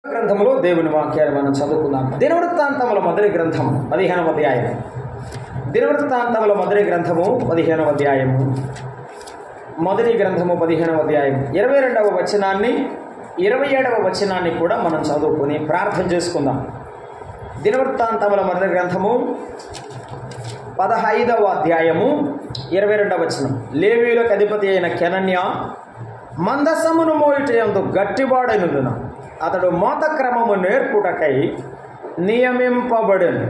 గ్రంథములో దేవుని వాక్యాన్ని మనం చదువుకుందాం. దినవృత్తాంతముల మొదటి గ్రంథం 15వ అధ్యాయం. దినవృత్తాంతముల మొదటి గ్రంథము 15వ అధ్యాయము. మొదటి గ్రంథము 15వ అధ్యాయం 22వ వచనాన్ని 27వ వచనాన్ని కూడా మనం చదువుకొని ప్రార్థన చేసుకుందాం. దినవృత్తాంతముల మొదటి గ్రంథము 15వ అధ్యాయము 22వ వచనం. లేవీయులకు అధిపతి అయిన కెనన్య మందసమును మోయుటయందు గట్టివాడైనందున అతడు మోత క్రమము నేర్పుటకై నియమింపబడెను.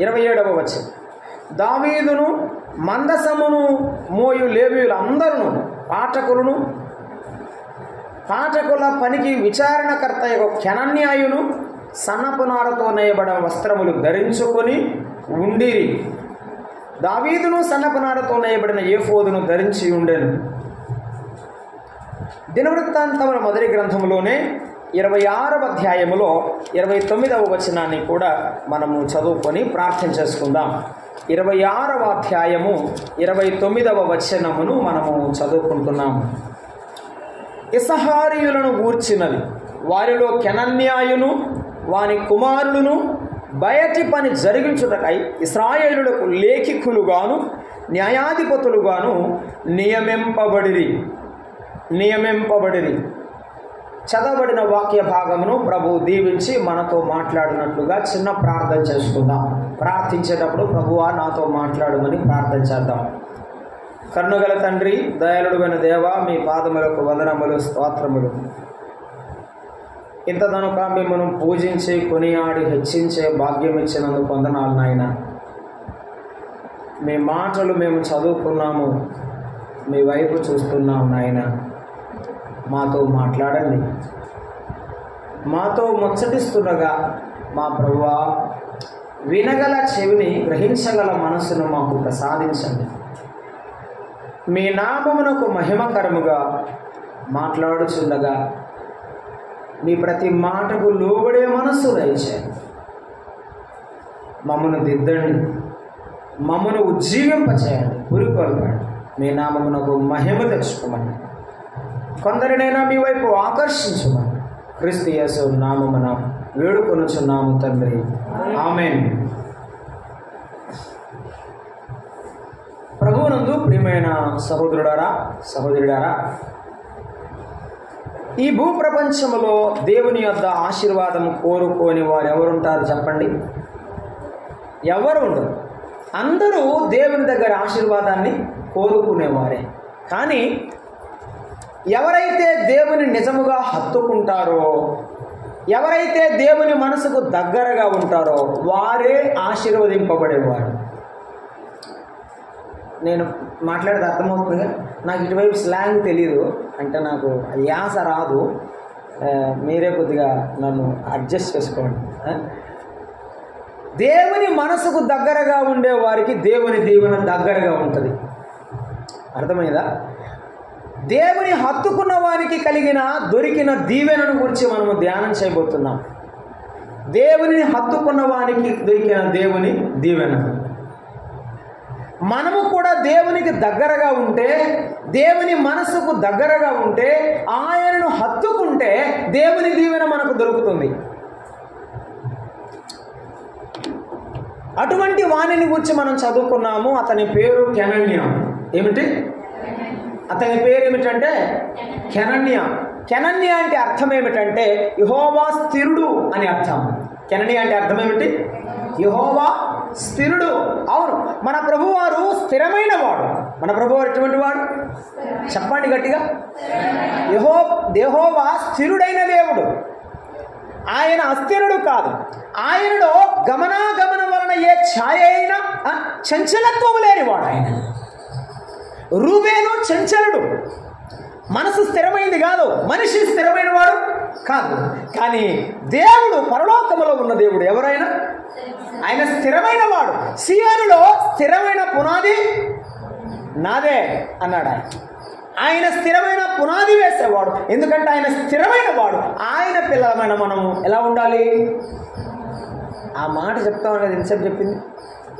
27వ వచనం. దావీదును మందసమును మోయు లేవీయులందరూ పాఠకుల పనికి విచారణకర్త కెనన్యాయును సన్నపు నారతో నేయబడిన వస్త్రములు ధరించుకొని ఉండిరి. దావీదును సన్నపు నారతో నేయబడిన ఏఫోదును ధరించి ఉండెను. దినవృత్తాంతముల మొదటి గ్రంథంలోనే 26వ అధ్యాయములో 29వ వచనాన్ని కూడా మనము చదువుకొని ప్రార్థన చేసుకుందాం. 26వ అధ్యాయము 29వ వచనమును మనము చదువుకుంటున్నాము. ఇసహారీయులను గూర్చినది. వారిలో కెనన్యాయును వాని కుమారులను బయటి పని జరిగించుటకై ఇశ్రాయేలులకు లేఖికులుగాను న్యాయాధిపతులుగాను నియమింపబడిరి. చదవబడిన వాక్య భాగమును ప్రభు దీవించి మనతో మాట్లాడినట్లుగా చిన్న ప్రార్థన చేసుకుందాం. ప్రార్థించేటప్పుడు ప్రభువా నాతో మాట్లాడమని ప్రార్థన చేద్దాం. కరుణగల తండ్రి, దయాళుడైన దేవ, మీ పాదములకు వందనములు, స్తోత్రములు. ఇంతదనుక మిమ్మల్ని పూజించి కొనియాడి హెచ్చించే భాగ్యం ఇచ్చినందుకు వందనాలు నాయన. మీ మాటలు మేము చదువుకున్నాము, మీ వైపు చూస్తున్నాం నాయన. మాతో మాట్లాడండి. మాతో ముచ్చటిస్తుండగా మా ప్రభువా వినగల చెవిని, గ్రహించగల మనసును మాకు ప్రసాదించండి. మీ నామమునకు మహిమకరముగా మాట్లాడుచుండగా మీ ప్రతి మాటకు లోబడే మనస్సు దయచేయండి. మమ్మను దిద్దండి, మమ్మను ఉజ్జీవింపచేయండి, పురికొల్పండి. మీ నామమునకు మహిమ తెచ్చుకోమని, కొందరినైనా మీ వైపు ఆకర్షించమని క్రీస్తు యేసు నామమున వేడుకొనుచున్నాము తండ్రి, ఆమేన్. ప్రభువునందు ప్రియమైన సహోదరుడారా, ఈ భూప్రపంచములో దేవుని యొద్ద ఆశీర్వాదము కోరుకోని వారు ఎవరుంటారు చెప్పండి? ఎవరు ఉండరు. అందరూ దేవుని దగ్గర ఆశీర్వాదాన్ని కోరుకునేవారే. కానీ ఎవరైతే దేవుని నిజముగా హత్తుకుంటారో, ఎవరైతే దేవుని మనసుకు దగ్గరగా ఉంటారో వారే ఆశీర్వదింపబడేవారు. నేను మాట్లాడేది అర్థమవుతుందిగా? నాకు ఇటువైపు స్లాంగ్ తెలియదు, అంటే నాకు యాస రాదు. మీరే కొద్దిగా నన్ను అడ్జస్ట్ చేసుకోండి. దేవుని మనసుకు దగ్గరగా ఉండే వారికి దేవుని దీవెన దగ్గరగా ఉంటుంది. అర్థమైందా? దేవుని హత్తుకున్న వారికి దొరికిన దీవెనను గురించి మనము ధ్యానం చేయబోతున్నాం. దేవుని హత్తుకున్న వానికి దొరికిన దేవుని దీవెన. మనము కూడా దేవునికి దగ్గరగా ఉంటే, దేవుని మనసుకు దగ్గరగా ఉంటే, ఆయనను హత్తుకుంటే దేవుని దీవెన మనకు దొరుకుతుంది. అటువంటి వాణిని గురించి మనం చదువుకున్నాము. అతని పేరు కెనన్య. ఏమిటి అతని పేరు? ఏమిటంటే కెనన్య. కెనన్య అంటే అర్థం ఏమిటంటే యెహోవా స్థిరుడు అని అర్థం. కెనన్య అంటే అర్థం ఏమిటి? యెహోవా స్థిరుడు. అవును, మన ప్రభువారు స్థిరమైన వాడు. మన ప్రభువారు ఎటువంటి వాడు? చెప్పండి గట్టిగా. యెహోవా స్థిరుడైన దేవుడు. ఆయన అస్థిరుడు కాదు. ఆయనలో గమనాగమనం వలన ఏ ఛాయ అయినా చంచలత్వం లేనివాడు ఆయన. రూబేను చంచలుడు, మనసు స్థిరమైంది కాదు, మనిషి స్థిరమైన వాడు కాదు. కానీ దేవుడు పరలోకములో ఉన్న దేవుడు ఎవరైనా ఆయన స్థిరమైన వాడు. సియోనులో స్థిరమైన పునాది నాదే అన్నాడు ఆయన స్థిరమైన పునాది వేసేవాడు. ఎందుకంటే ఆయన స్థిరమైన వాడు. ఆయన పిల్లలమైన మనము ఎలా ఉండాలి? ఆ మాట చెప్తామని కదా ఇంతసేపు చెప్పింది.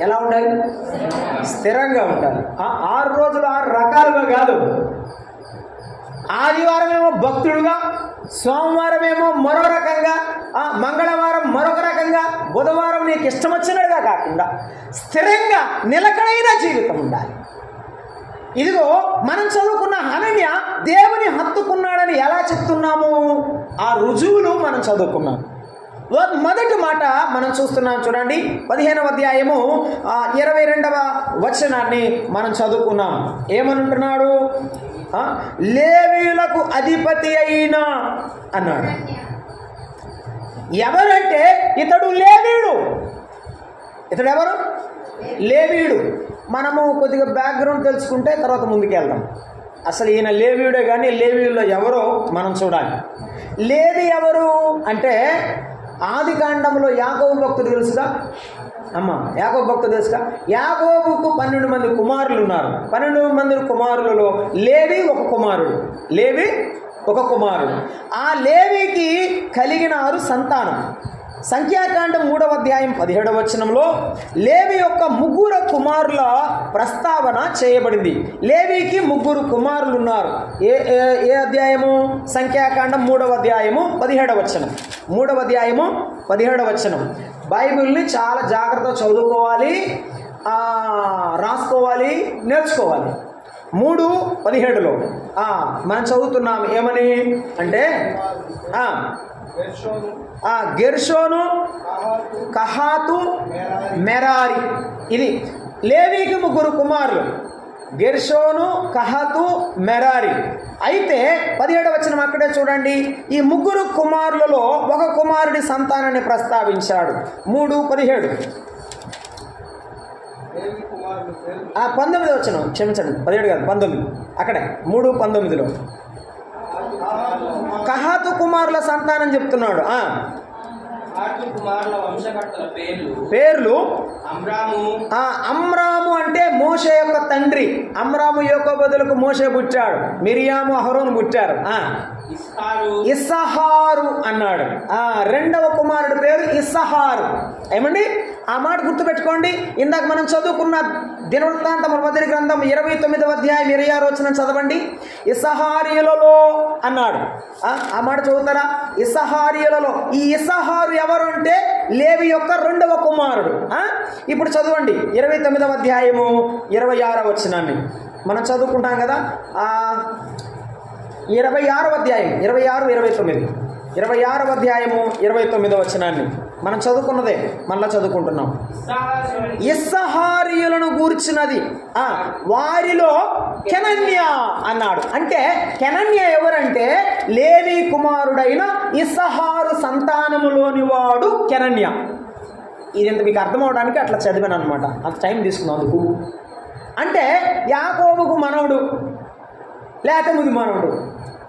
ఎలా ఉండాలి? స్థిరంగా ఉండాలి. 6 రోజులు 6 రకాలుగా కాదు. ఆదివారం ఏమో భక్తుడుగా, సోమవారం ఏమో మరో రకంగా, మంగళవారం మరొక రకంగా, బుధవారం నీకు ఇష్టం వచ్చినట్టుగా కాకుండా స్థిరంగా నిలకడైన జీవితం ఉండాలి. ఇదిగో మనం చదువుకున్న హనన్య దేవుని హత్తుకున్నాడని ఎలా చెప్తున్నాము? ఆ రుజువులు మనం చదువుకున్నాం. మొదటి మాట మనం చూస్తున్నాం చూడండి, 15వ అధ్యాయము 22వ వచనాన్ని మనం చదువుకున్నాం. ఏమనుంటున్నాడు? లేవీయులకు అధిపతి అయినా అన్నాడు. ఎవరంటే ఇతడు లేవీయుడు. ఇతడు ఎవరు? లేవీయుడు. మనము కొద్దిగా బ్యాక్గ్రౌండ్ తెలుసుకుంటే తర్వాత ముందుకెళ్దాం. అసలు ఈయన లేవీయుడే, కానీ లేవీయుల్లో ఎవరో మనం చూడాలి. లేవి ఎవరు అంటే ఆది కాండంలో యాకోబు భక్తుడు తెలుసుగా అమ్మ, యాకోబు భక్తుడు తెలుసుగా. యాకోబుకు 12 మంది కుమారులు ఉన్నారు. 12 మంది కుమారులలో లేవి ఒక కుమారుడు. లేవి ఒక కుమారుడు. ఆ లేవికి కలిగిన 6 సంతానం. సంఖ్యాకాండం 3వ అధ్యాయం 17వ వచనంలో లేవి యొక్క 3 కుమారుల ప్రస్తావన చేయబడింది. లేవికి 3 కుమారులు ఉన్నారు. ఏ అధ్యాయము? సంఖ్యాకాండం 3వ అధ్యాయము 17వ వచనం. 3వ అధ్యాయము 17వ వచనం. బైబిల్ని చాలా జాగ్రత్తగా చదువుకోవాలి, రాసుకోవాలి, నేర్చుకోవాలి. 3:17లో మనం చదువుతున్నాం. ఏమని అంటే గెర్షోను, కహాతు, మెరారి. ఇది లేవీకి 3 కుమారులు, గెర్షోను, కహాతు, మెరారి. అయితే 17వ వచనం అక్కడే చూడండి. ఈ 3 కుమారులలో ఒక కుమారుడి సంతానాన్ని ప్రస్తావించాడు. 3:17. 19వ వచనం, క్షమించండి, 17 కాదు 19. అక్కడే 3:19లో కహాతు కుమారుల సంతానం చెప్తున్నాడు. పేర్లు అమ్రాము అంటే మోషే యొక్క తండ్రి. అమ్రాము యొక్క బదులకు మోషే పుట్టాడు. మిరియాము, అహరోను పుట్టారు. ఇస్సహారు అన్నాడు. 2వ కుమారుడు పేరు ఇస్సహారు. ఏమండి ఆ మాట గుర్తుపెట్టుకోండి. ఇందాక మనం చదువుకున్న దినవృత్తాంతముల మొదటి గ్రంథం 29వ అధ్యాయం 26వ వచనం చదవండి. ఇస్సహారీయులలో అన్నాడు. ఆ మాట చదువుతారా? ఇస్సహారీయులలో. ఈ ఇస్సహారు ఎవరు అంటే లేవి యొక్క 2వ కుమారుడు. ఇప్పుడు చదవండి 29వ అధ్యాయము 26వ వచనాన్ని మనం చదువుకుంటాం కదా. 26వ అధ్యాయం 26-29. 26వ అధ్యాయము 29వ వచనాన్ని మనం చదువుకున్నదే మళ్ళా చదువుకుంటున్నాం. ఇస్సహారీయులను గూర్చినది, వారిలో కెనన్య అన్నాడు. అంటే కెనన్య ఎవరంటే లేవి కుమారుడైన ఇస్సహారు సంతానములోని వాడు కెనన్య. ఇదంత మీకు అర్థం అవడానికి అట్లా చదివాను అనమాట. అంత టైం తీసుకున్నందుకు. అంటే యాకోబుకు మనవడు లేక ముది మనవడు,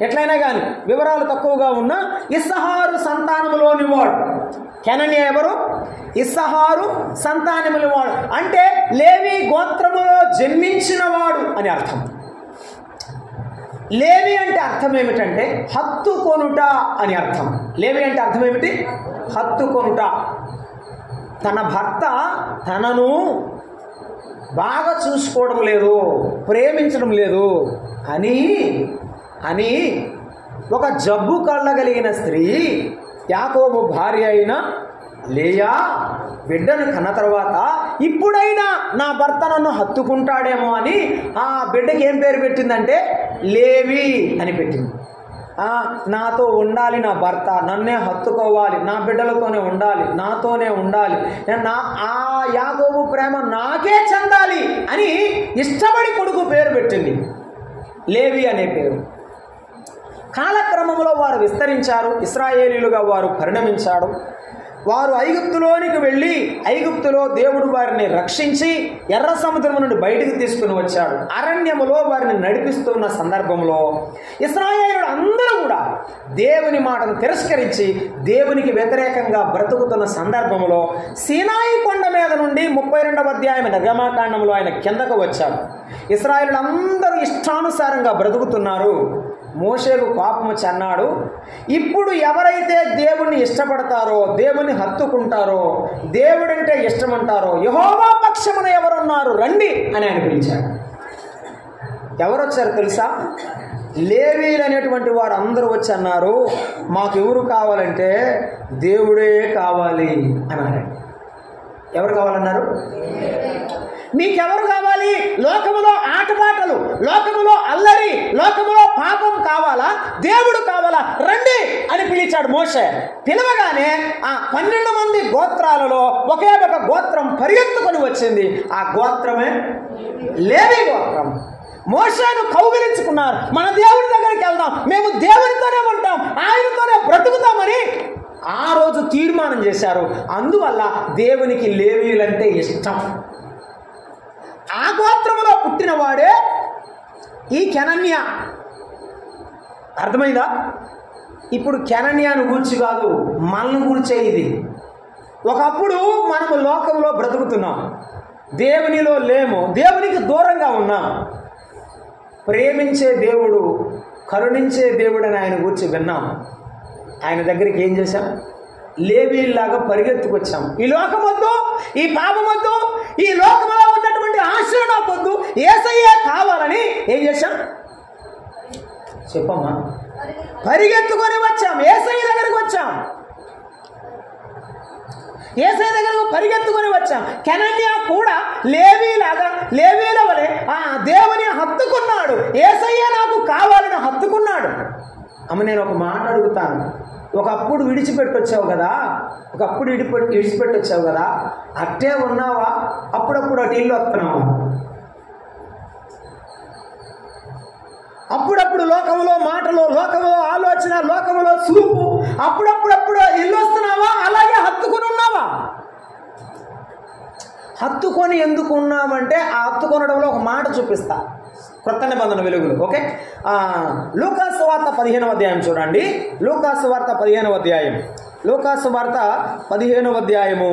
ఎట్లయినా కానీ వివరాలు తక్కువగా ఉన్న ఇస్సహారు సంతానములోని వాడు కెనన్య ఎవరు? ఇస్సహారు సంతానముల వాడు అంటే లేవి గోత్రములో జన్మించిన వాడు అని అర్థం. లేవి అంటే అర్థం ఏమిటంటే హత్తుకొనుట అని అర్థం. లేవి అంటే అర్థం ఏమిటి? హత్తుకొనుట. తన భర్త తనను బాగా చూసుకోవడం లేదు, ప్రేమించడం లేదు అని ఒక జబ్బు కళ్ళగలిగిన స్త్రీ యాకోబు భార్య అయిన లేయా బిడ్డను కన్న తర్వాత ఇప్పుడైనా నా భర్త నన్ను హత్తుకుంటాడేమో అని ఆ బిడ్డకి ఏం పేరు పెట్టిందంటే లేవి అని పెట్టింది. నాతో ఉండాలి నా భర్త, నన్నే హత్తుకోవాలి, నా బిడ్డలతోనే ఉండాలి, నాతోనే ఉండాలి, ఆ యాకోబు ప్రేమ నాకే చెందాలి అని ఇష్టపడి కొడుకు పేరు పెట్టింది, లేవి అనే పేరు. కాలక్రమంలో వారు విస్తరించారు, ఇశ్రాయేలీలుగా వారు పరిణమించారు. వారు ఐగుప్తులోనికి వెళ్ళి ఐగుప్తులో దేవుడు వారిని రక్షించి ఎర్ర సముద్రం నుండి బయటికి తీసుకుని వచ్చాడు. అరణ్యములో వారిని నడిపిస్తున్న సందర్భంలో ఇశ్రాయేలీయులు అందరూ కూడా దేవుని మాటను తిరస్కరించి దేవునికి వ్యతిరేకంగా బ్రతుకుతున్న సందర్భంలో సీనాయి కొండ మీద నుండి 32వ అధ్యాయం నిర్గమాకాండంలో ఆయన కిందకు వచ్చాడు. ఇశ్రాయేలీయులు అందరూ ఇష్టానుసారంగా బ్రతుకుతున్నారు. మోషేకు కోపము చెన్నాడు. ఇప్పుడు ఎవరైతే దేవుణ్ణి ఇష్టపడతారో, దేవుని హత్తుకుంటారో, దేవుడంటే ఇష్టమంటారో యెహోవా పక్షమున ఎవరున్నారు రండి అని ఆయన పిలిచాడు. ఎవరు వచ్చారు తెలుసా? లేవీలు అనేటువంటి వారు అందరూ వచ్చి అన్నారు, మాకు ఎవరు కావాలంటే దేవుడే కావాలి అన్నారు. ఎవరు కావాలన్నారు? మీకెవరు కావాలి? లోకములో ఆటపాటలు, లోకములో అల్లరి, లోకములో పాపం కావాలా? దేవుడు కావాలా? రండి అని పిలిచాడు మోషే. పిలవగానే ఆ 12 మంది గోత్రాలలో ఒకే ఒక గోత్రం పరిగెత్తుకొని వచ్చింది. ఆ గోత్రమే లేవీ గోత్రం. మోషేను కౌగిలించుకున్నారు. మన దేవుడి దగ్గరికి వెళ్దాం, మేము దేవునితోనే ఉంటాం, ఆయనతోనే బ్రతుకుతామని ఆ రోజు తీర్మానం చేశారు. అందువల్ల దేవునికి లేవీలంటే ఇష్టం. ఆ గోత్రములో పుట్టినవాడే ఈ కెనన్య. అర్థమైందా? ఇప్పుడు కెనన్యాను గూర్చి కాదు, మనల్ని గూర్చే ఇది. ఒకప్పుడు మనము లోకంలో బ్రతుకుతున్నాం, దేవునిలో లేము, దేవునికి దూరంగా ఉన్నాం. ప్రేమించే దేవుడు, కరుణించే దేవుడు అని ఆయన గూర్చి విన్నాం. ఆయన దగ్గరికి ఏం చేశాం? లేవీలాగా పరిగెత్తుకొచ్చాం. ఈ లోకం వద్దు, ఈ పాపం వద్దు, ఈ లోకంలో ఉన్నటువంటి ఆశలు నాకు వద్దు, యేసయ్యే కావాలని ఏం చేశాం? చెప్పమ్మా. పరిగెత్తుకొని వచ్చాం, యేసయ్య దగ్గరికి వచ్చాం. యేసయ్య దగ్గరకు పరిగెత్తుకొని వచ్చాం. కెనన్య కూడా లేవీల వలె ఆ దేవుని హత్తుకున్నాడు. యేసయ్య నాకు కావాలని హత్తుకున్నాడు. అమ్మ, నేను ఒక మాట అడుగుతాను. ఒకప్పుడు విడిచిపెట్టొచ్చావు కదా, విడిచిపెట్టొచ్చావు కదా, అట్టే ఉన్నావా? అప్పుడప్పుడు అటు ఇల్లు వస్తున్నావా? అప్పుడప్పుడు లోకంలో మాటలు, లోకంలో ఆలోచన, లోకంలో చూపు, అప్పుడప్పుడు ఇల్లు వస్తున్నావా? అలాగే హత్తుకొని ఉన్నావా? హత్తుకొని ఎందుకు ఉన్నామంటే ఆ హత్తుకొనడంలో ఒక మాట చూపిస్తా, క్రొత్త నిబంధన వెలుగులు. ఓకే, లూకాసు వార్త 15వ అధ్యాయం చూడండి. లూకాసు వార్త 15వ అధ్యాయం, లూకాసు వార్త 15వ అధ్యాయము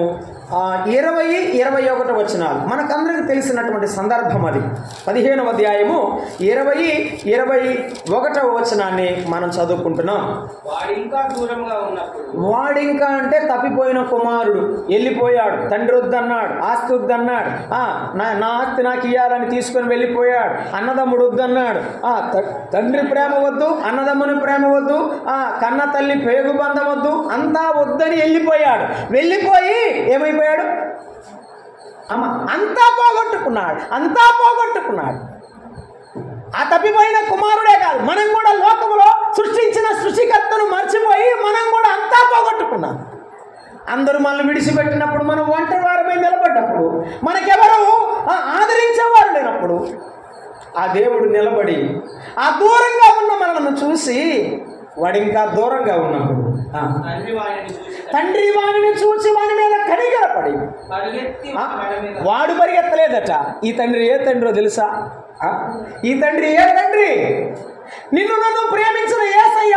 20, 21 వచనాలు మనకందరికి తెలిసినటువంటి సందర్భం అది. 15వ అధ్యాయము 20, 21 వచనాన్ని మనం చదువుకుంటున్నాం. వాడింకా అంటే తప్పిపోయిన కుమారుడు వెళ్ళిపోయాడు. తండ్రి వద్దన్నాడు, ఆస్తి వద్దన్నాడు, నా ఆస్తి నాకు ఇయ్యాలని తీసుకొని వెళ్ళిపోయాడు. అన్నదమ్ముడు వద్దన్నాడు, తండ్రి ప్రేమ వద్దు, అన్నదమ్ముని ప్రేమ వద్దు, కన్న తల్లి పేగు బంధం వద్దు, అంతా వద్దని వెళ్ళిపోయాడు. వెళ్ళిపోయి ఏమైపోయాడు? అంతా పోగొట్టుకున్నాడు. ఆ తప్పిపోయిన కుమారుడే కాదు, మనం కూడా లోకంలో సృష్టించిన సృష్టికర్తను మర్చిపోయి మనం కూడా అంతా పోగొట్టుకున్నాం. అందరూ మనల్ని విడిచిపెట్టినప్పుడు, మనం ఒంటరి వారమై నిలబడ్డప్పుడు, మనకెవరు ఆదరించేవారు లేనప్పుడు, ఆ దేవుడు నిలబడి ఆ దూరంగా ఉన్న మనల్ని చూసి, వాడు ఇంకా దూరంగా ఉన్నప్పుడు తండ్రి వాడిని చూసి వాడి మీద కనికరపడి, వాడు పరిగెత్తలేదట. ఈ తండ్రి ఏ తండ్రో తెలుసా? ఈ తండ్రి ఏ తండ్రి? నిన్ను నన్ను ప్రేమించిన యేసయ్య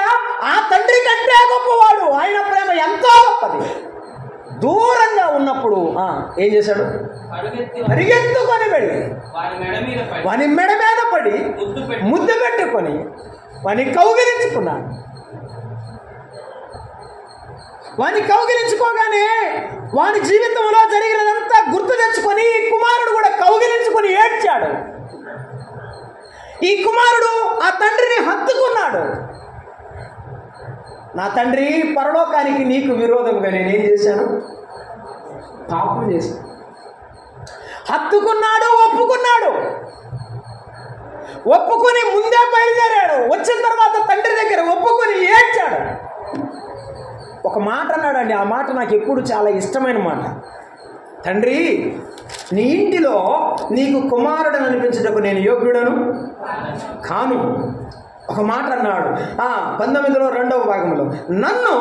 ఆ తండ్రి కంటే గొప్పవాడు. ఆయన ప్రేమ ఎంతో గొప్పది. దూరంగా ఉన్నప్పుడు ఏం చేశాడు? పరిగెత్తుకొని వెళ్ళి వాని మెడ మీద పడి ముద్దు పెట్టుకొని వాని కౌగిలించుకున్నాడు. వాని కౌగిలించుకోగానే వాని జీవితంలో జరిగినదంతా గుర్తు తెచ్చుకొని ఈ కుమారుడు కూడా కౌగిలించుకొని ఏడ్చాడు. ఈ కుమారుడు ఆ తండ్రిని హత్తుకున్నాడు. నా తండ్రి, పరలోకానికి నీకు విరోధంగా నేనేం చేశాను? పాపం చేశాను. హత్తుకున్నాడు, ఒప్పుకుని ముందే బయలుదేరాడు. వచ్చిన తర్వాత తండ్రి దగ్గర ఒప్పుకొని ఏడ్చాడు. ఒక మాట అన్నాడండి, ఆ మాట నాకు ఎప్పుడు చాలా ఇష్టమైన మాట. తండ్రి, నీ ఇంటిలో నీకు కుమారుడని అనిపించుటకు నేను యోగ్యుడను కాను. ఒక మాట అన్నాడు 19లో 2వ భాగంలో, నన్ను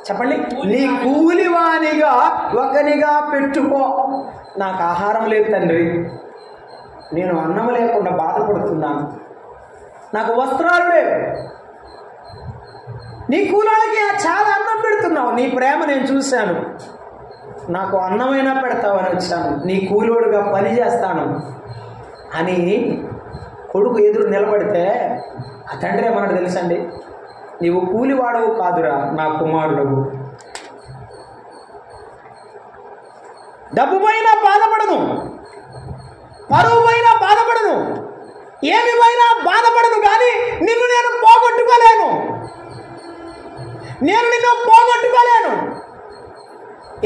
చెప్పండి, నీ కూలివానిగా ఒకనిగా పెట్టుకో. నాకు ఆహారం లేదు తండ్రి, నేను అన్నం లేకుండా బాధపడుతున్నాను, నాకు వస్త్రాలు లేవు, నీ కూలాలకి చాలా అన్నం పెడుతున్నావు, నీ ప్రేమ నేను చూశాను, నాకు అన్నమైనా పెడతావని వచ్చాను, నీ కూలోడుగా పని చేస్తాను అని కొడుకు ఎదురు నిలబడితే ఆ తండ్రి ఏమన్నాడు తెలుసండి? నీవు కూలివాడవు కాదురా నా కుమారుడవు. డబ్బు పైన బాధపడను, పరువు పైన బాధపడను, ఏమిమైనా బాధపడను కానీ నిన్ను నేను పోగొట్టుకోలేను. నేను నిన్ను పోగొట్టుకోలేను.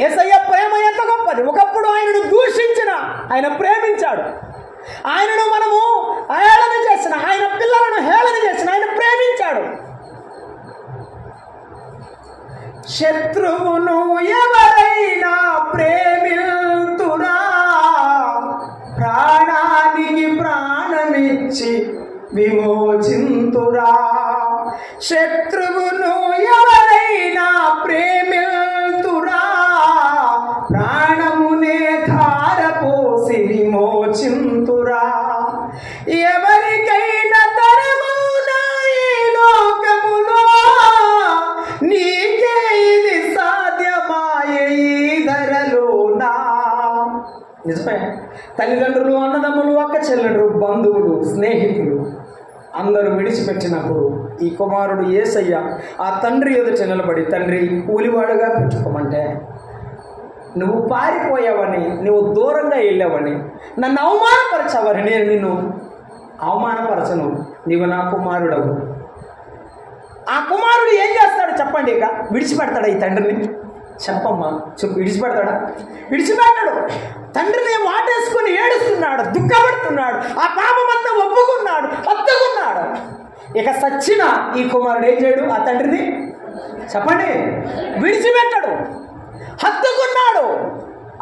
యేసయ్య ప్రేమ ఎంత గొప్పది. ఒకప్పుడు ఆయనను దూషించిన ఆయన ప్రేమించాడు. ఆయనను మనము హేళన చేసిన, ఆయన పిల్లలను హేళన చేసిన ఆయన ప్రేమించాడు. శత్రువును ఎవరైనా ప్రేమితురా, ప్రాణానికి ప్రాణమిచ్చి విమోచింతురా. శత్రువును ఎవరైనా ప్రేమితురా, ప్రాణమునే ధారపోసి విమోచింతురా. ఎవరికైనా తరమునా ఈ లోకములో, నీకే ఇది సాధ్యమాయే ఈ ధరలోనా. నిజమే. తల్లిదండ్రులు, అన్నదమ్ములు, అక్క చెల్లెలు, బంధువులు, స్నేహితులు అందరూ విడిచిపెట్టినప్పుడు ఈ కుమారుడు యేసయ్య ఆ తండ్రి ఎదుట నిలబడి, తండ్రి కూలివాడుగా పెట్టుకోమంటే నువ్వు పారిపోయావని, నువ్వు దూరంగా వెళ్ళావని, నన్ను అవమానపరచావని నేను నిన్ను అవమానపరచను, నీవు నా కుమారుడవు. ఆ కుమారుడు ఏం చేస్తాడు చెప్పండి? ఇక విడిచిపెడతాడా ఈ తండ్రిని? చెప్పమ్మా, చెప్పు. విడిచిపెడతాడా? విడిచిపెట్టాడు. తండ్రిని వాటేసుకుని ఏడుస్తున్నాడు, దుఃఖపడుతున్నాడు, ఆ పాపమంతా ఒప్పుకున్నాడు, హత్తుకున్నాడు. ఇక సచ్చిన ఈ కుమారుడు ఏం చేయడు? ఆ తండ్రిని చెప్పండి, విడిచిపెట్టాడు, హత్తుకున్నాడు.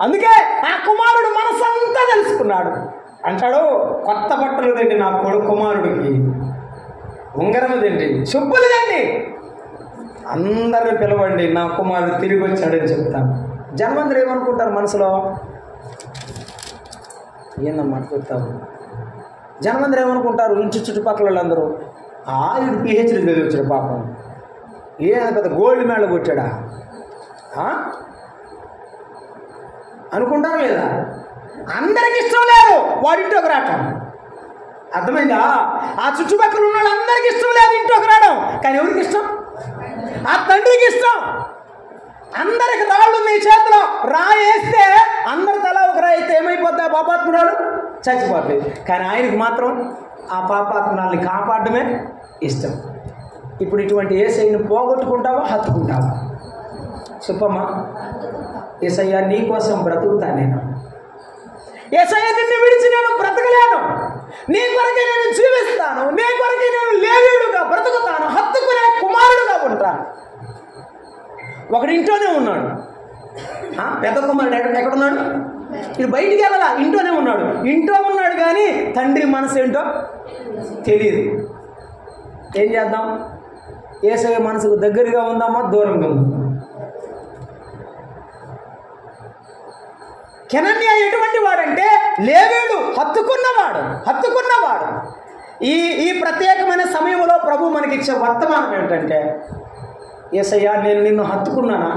అందుకే ఆ కుమారుడు మనసంతా తెలుసుకున్నాడు. అంటాడు, కొత్త బట్టలు తిండి నా కుమారుడికి, ఉంగరం తిండి, చెప్పులు తిండి, అందరిని పిలవండి, నా కుమారుడు తిరిగి వచ్చాడని చెప్తాను. జన్మందరూ ఏమనుకుంటారు మనసులో? ఏందమ్మా చెప్తావు? జన్మందరూ ఏమనుకుంటారు? ఇంటి చుట్టుపక్కల వాళ్ళందరూ, వీడు పిహెచ్డీ చదివచ్చాడు పాపం, ఏదైనా పెద్ద గోల్డ్ మెడల్ కొట్టాడా అనుకుంటారా లేదా? అందరికి ఇష్టం లేదు వాడింటోకి రావటం. అర్థమైందా? ఆ చుట్టుపక్కల ఉన్న వాళ్ళందరికీ ఇష్టం లేదు ఇంట్లోకి రావడం. కానీ ఎవరికి ఇష్టం? ఆ తండ్రికి ఇష్టం. అందరికి రాళ్ళు నీ చేతిలో రాయేస్తే అందరి తల ఒక రాయితే ఏమైపోద్ది? ఆ పాపాత్మురాలు చచ్చిపోతుంది. కానీ ఆయనకి మాత్రం ఆ పాపాత్మురాల్ని కాపాడమే ఇష్టం. ఇప్పుడు ఇటువంటి యేసయ్యను పోగొట్టుకుంటావా, హత్తుకుంటావా? చెప్పమ్మా. యేసయ్య నీ కోసం బ్రతుకుతా నేను. యేసయ్య నిన్ను విడిచి నేను బ్రతకలేను, నీ కొరకే నేను జీవిస్తాను, నీ కొరకే నేను లేవీయుడుగా బ్రతుకుతాను, హత్తుకునే కుమారుడుగా ఉంటాను. ఒకడు ఇంట్లోనే ఉన్నాడు, పెద్ద కుమారుడు ఎక్కడున్నాడు? ఇది బయటికి వెళ్ళాలా, ఇంట్లోనే ఉన్నాడు. ఇంట్లో ఉన్నాడు కానీ తండ్రి మనసు ఏంటో తెలియదు. ఏం చేద్దాం? యేసయ్య మనసుకు దగ్గరగా ఉందామా, దూరంగా ఉందామా? కెనన్యా ఎటువంటి వాడంటే లేవీయుడు, హత్తుకున్నవాడు. ఈ ప్రత్యేకమైన సమయంలో ప్రభు మనకిచ్చే వర్తమానం ఏంటంటే, యేసయ్యా నేను నిన్ను హత్తుకున్నానా?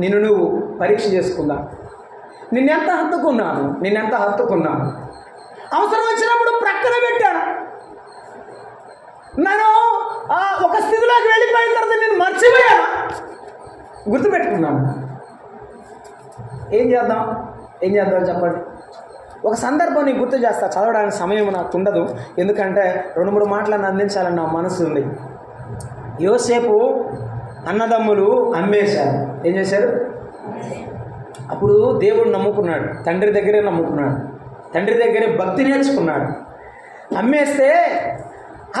నిన్ను నువ్వు పరీక్ష చేసుకుందా? నిన్నెంత హత్తుకున్నాను? అవసరం వచ్చినప్పుడు ప్రక్కన పెట్టాను. నన్ను ఒక స్థితిలోకి వెళ్ళిపోయిన తర్వాత నేను మర్చిపోయాను, గుర్తుపెట్టుకున్నాను. ఏం చేద్దాం చెప్పండి. ఒక సందర్భం నీకు గుర్తు చేస్తా, చదవడానికి సమయం నాకు ఉండదు, ఎందుకంటే 2-3 మాటలను అందించాలని నా మనసు ఉంది. యోసేపు అన్నదమ్ములు అమ్మేశారు. ఏం చేశారు? అప్పుడు దేవుడు నమ్ముకున్నాడు, తండ్రి దగ్గరే నమ్ముకున్నాడు, తండ్రి దగ్గరే భక్తి నేర్చుకున్నాడు. అమ్మేస్తే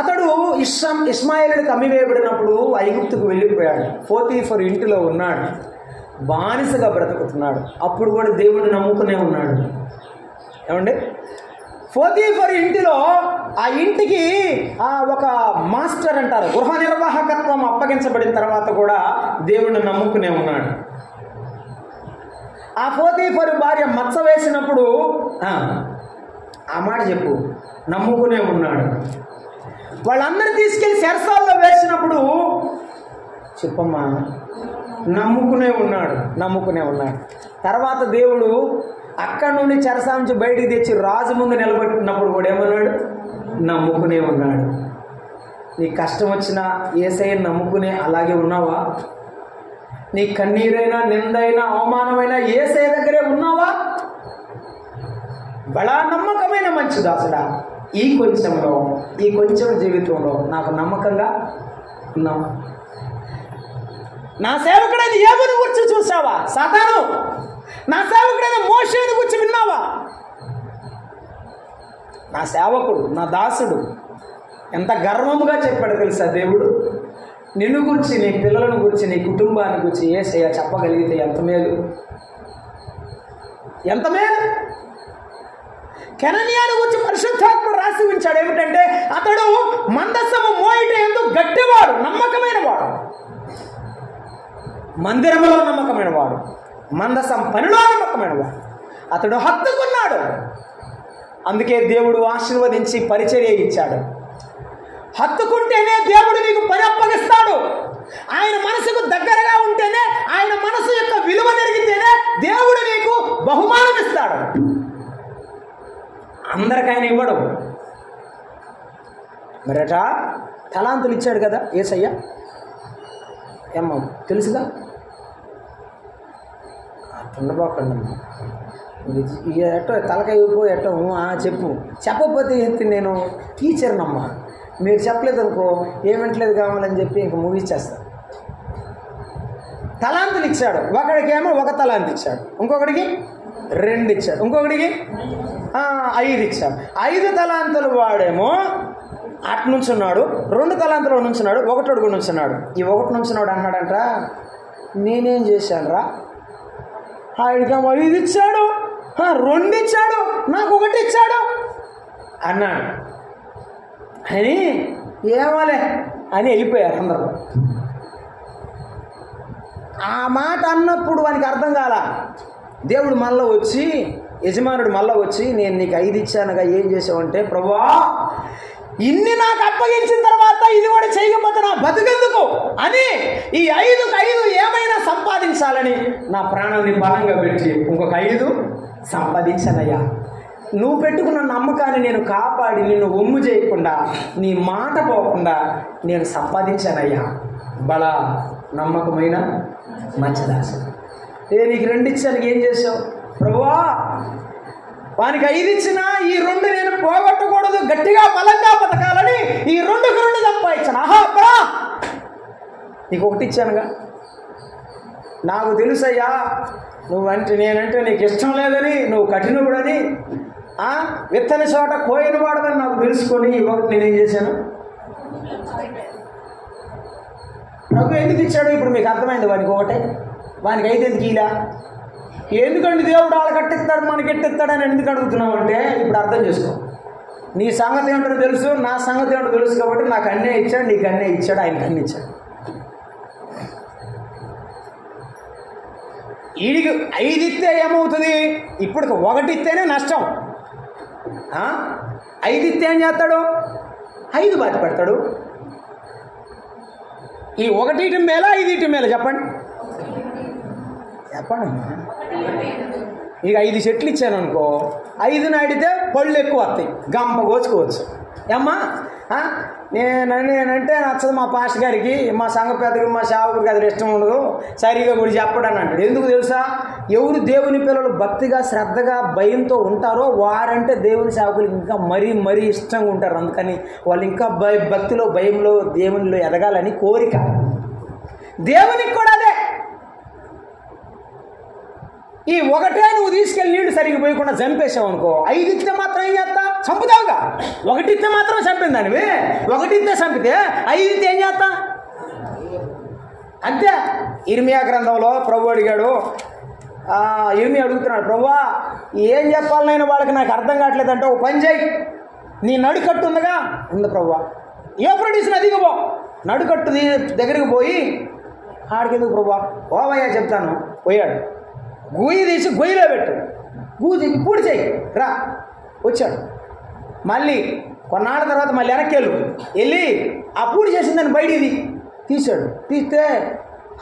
అతడు ఇష్మాయేలుడికి అమ్మివేయబడినప్పుడు ఐగుప్తుకు వెళ్ళిపోయాడు. పోతీఫరు ఇంటిలో ఉన్నాడు, బానిసగా బ్రతుకుతున్నాడు. అప్పుడు కూడా దేవుడిని నమ్ముకునే ఉన్నాడు. ఏమండి? పోతీఫరు ఇంటిలో ఆ ఇంటికి ఒక మాస్టర్ అంటారు, గృహ నిర్వాహకత్వం అప్పగించబడిన తర్వాత కూడా దేవుడిని నమ్ముకునే ఉన్నాడు. ఆ పోతీఫరు భార్య మచ్చ వేసినప్పుడు ఆ మాట చెప్పు, నమ్ముకునే ఉన్నాడు. వాళ్ళందరూ తీసుకెళ్లి చెరసాల్లో వేసినప్పుడు చెప్పమ్మా, నమ్ముకునే ఉన్నాడు. తర్వాత దేవుడు అక్కడి నుండి చెరసాల నుంచి బయటికి తెచ్చి రాజు ముందు నిలబెట్టినప్పుడు కూడా ఏమన్నాడు? నమ్ముకునే ఉన్నాడు. నీ కష్టం వచ్చినా యేసయ్యను నమ్ముకునే అలాగే ఉన్నావా? నీ కన్నీరైనా, నిందైనా, అవమానమైనా యేసయ్య దగ్గరే ఉన్నావా? బడా నమ్మకమైన మంచి దాసుడా, ఈ కొంచెం జీవితంలో నాకు నమ్మకంగా ఉన్నావా? నా సేవకుడైన యోబుని గురించి చూసావా? సాతాను, నా సేవకుడైన మోషేని గురించి విన్నావా? నా సేవకుడు, నా దాసుడు ఎంత గర్వముగా చెప్పాడు తెలుసా దేవుడు? నిన్ను గురించి, నీ పిల్లలను గురించి, నీ కుటుంబాన్ని గురించి యేసయ్య చెప్పగలిగితే ఎంత మేలు, ఎంత మేలు. కెననీయాను గురించి పరిశుద్ధాత్ముడు రాసి ఉంచాడు ఏమిటంటే, అతడు మందసము మోయిట ఎందుకు గట్టివాడు, నమ్మకమైన వాడు, మందిరములో నమ్మకమైన వాడు, మందసం పనిలో నమ్మకమైన వాడు. అతడు హత్తుకున్నాడు. అందుకే దేవుడు ఆశీర్వదించి పరిచర్య ఇచ్చాడు. హత్తుకుంటేనే దేవుడు నీకు పని అప్పగిస్తాడు. ఆయన మనసుకు దగ్గరగా ఉంటేనే, ఆయన మనసు యొక్క విలువ నెరిగితేనే దేవుడు నీకు బహుమానం ఇస్తాడు. అందరికైనా ఇవ్వడు. మరట తలాంతులు ఇచ్చాడు కదా యేసయ్య, ఏమ్మా తెలుసుగా? ఉండబోకండి ఎట్టో తలకాయపో ఎట్టో చెప్పు, చెప్పకపోతే ఎత్తి నేను టీచర్నమ్మా, మీరు చెప్పలేదు అనుకో ఏమింటలేదు కావాలని చెప్పి ఇంక ముగిచ్చేస్తాను. తలాంతులు ఇచ్చాడు. ఒకడికేమో 1 తలాంతు ఇచ్చాడు, ఇంకొకడికి 2 ఇచ్చాడు, ఇంకొకడికి 5 ఇచ్చాడు. 5 తలాంతులు వాడేమో అటు నుంచున్నాడు, 2 తలాంతులు నుంచున్నాడు, 1 అడుగు నుంచున్నాడు. ఈ 1 నుంచున్నాడు అన్నాడంట, నేనేం చేశాను రా, ఆడికేమో 5 ఇచ్చాడు, 2 ఇచ్చాడు, నాకు 1 ఇచ్చాడు అన్నాడు. అని ఏమోలే అని వెళ్ళిపోయారు అందరూ. ఆ మాట అన్నప్పుడు వానికి అర్థం కాల. దేవుడు మళ్ళీ వచ్చి, యజమానుడు మళ్ళీ వచ్చి, నేను నీకు 5 ఇచ్చానుగా ఏం చేసావంటే, ప్రభువా ఇన్ని నాకు అప్పగించిన తర్వాత ఇది కూడా చేయకపోతే నా బతుకెందుకు అని ఈ 5కు 5 ఏమైనా సంపాదించాలని నా ప్రాణాన్ని బలంగా పెట్టి ఇంకొక 5 సంపాదించానయ్యా. నువ్వు పెట్టుకున్న నమ్మకాన్ని నేను కాపాడి నిన్ను ఒమ్ము చేయకుండా, నీ మాట పోకుండా నేను సంపాదించానయ్యా. బలా నమ్మకమైన మంచిదాసు. నీకు 2 ఇచ్చానికి ఏం చేసావు? ప్రభువా వానికి 5 ఇచ్చినా ఈ 2 నేను పోగొట్టకూడదు, గట్టిగా బలంగా బతకాలని ఈ 2కు 2 సంపాదించాను. ఆహా అబ్బా, నీకు 1 ఇచ్చానుగా. నాకు తెలుసయ్యా నువ్వంటే, నేనంటే నీకు ఇష్టం లేదని, నువ్వు కఠినవుడని, విత్తని చోట కోయిన వాడదని నాకు తెలుసుకొని ఈ 1 నేనేం చేశాను? ప్రభు ఎందుకు ఇచ్చాడు ఇప్పుడు మీకు అర్థమైంది. వానికి 1, వానికి 5 ఎందుకు ఇలా? ఎందుకంటే దేవుడు వాళ్ళకి కట్టిస్తాడు మనకి ఎట్టిస్తాడని ఎందుకు అడుగుతున్నావు అంటే, ఇప్పుడు అర్థం చేసుకో. నీ సంగతి ఏమిటో తెలుసు, నా సంగతి ఏమిటో తెలుసు కాబట్టి నాకు అన్నే ఇచ్చాడు, నీకు అన్నే ఇచ్చాడు, ఆయనకి అన్ని ఇచ్చాడు. వీడికి 5 ఇస్తే ఏమవుతుంది? ఇప్పుడు 1 ఇస్తేనే నష్టం. 5 ఇస్తే ఏం చేస్తాడు? 5 బాధ పెడతాడు. ఈ 1 ఇటు మేల 5 ఇటు మేల చెప్పండి చెప్పండి. ఇక 5 చెట్లు ఇచ్చాను అనుకో, 5 నాడితే పళ్ళు ఎక్కువ వస్తాయి, గంప కోసుకోవచ్చు. ఏమ్మా నేనంటే నచ్చదు మా పాస్టర్ గారికి, మా సంఘ పెద్దకి, మా సేవకుడికి అది ఇష్టం ఉండదు, సరిగా కూడా చెప్పడని అంటాడు. ఎందుకు తెలుసా? ఎవరు దేవుని పిల్లలు భక్తిగా శ్రద్ధగా భయంతో ఉంటారో వారంటే దేవుని సేవకులు ఇంకా మరీ ఇష్టంగా ఉంటారు. అందుకని వాళ్ళు ఇంకా భక్తిలో భయంలో దేవునిలో ఎదగాలని కోరిక. దేవునికి కూడా అదే. ఈ 1 నువ్వు తీసుకెళ్ళి నీళ్లు సరిగ్గా పోయకుండా చంపేసావు అనుకో, 5 ఇస్తే మాత్రం ఏం చేస్తా? చంపుతావుగా. 1 ఇస్తే మాత్రం చంపిందానివి, 1 ఇస్తే చంపితే 5 ఇస్తే ఏం చేస్తా? అంతే. ఇర్మియా గ్రంథంలో ప్రభు అడిగాడు, ఇర్మియా అడుగుతున్నాడు, ప్రభువా ఏం చెప్పాలనైనా వాళ్ళకి నాకు అర్థం కావట్లేదంటే ఓ పని చేయి, నీ నడుకట్టు ఉందిగా, ఉంది ప్రభువా, యూఫ్రటీస్ నదికి పో, నడుకట్టు దగ్గరికి పోయి, ఆడికెందుకు ప్రభువా, ఓవయ్యా చెప్తాను. పోయాడు, గొయ్యి తీసి గొయ్యిలో పెట్టు, గూజి పూడి చేయి, రా. వచ్చాడు. మళ్ళీ కొన్నాళ్ళ తర్వాత మళ్ళీ వెనక్కి వెళ్ళి ఆ పూడి చేసిందని బయటిది తీశాడు. తీస్తే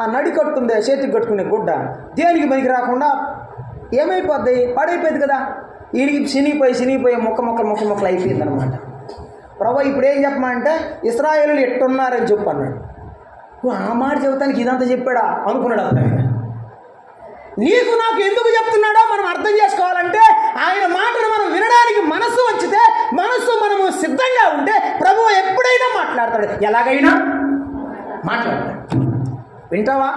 ఆ నడికట్టుంది, చేతికి కట్టుకునే గుడ్డ దేనికి పనికి రాకుండా ఏమైపోద్ది? పాడైపోయింది కదా. వీడికి చినిగిపోయి మొక్కలు అయిపోయింది అనమాట. ప్రభు ఇప్పుడు ఏం చెప్పమంటే, ఇశ్రాయేలులు ఎట్టున్నారని చెప్పు అన్నాడు. ఆ మాట చెబుతానికి ఇదంతా చెప్పాడా అనుకున్నాడు. అర్థమైంది. నీకు నాకు ఎందుకు చెప్తున్నాడో మనం అర్థం చేసుకోవాలంటే, ఆయన మాటను మనం వినడానికి మనస్సు వచ్చితే మనము సిద్ధంగా ఉంటే ప్రభువు ఎప్పుడైనా మాట్లాడతాడు, ఎలాగైనా మాట్లాడతాడు. వింటావా?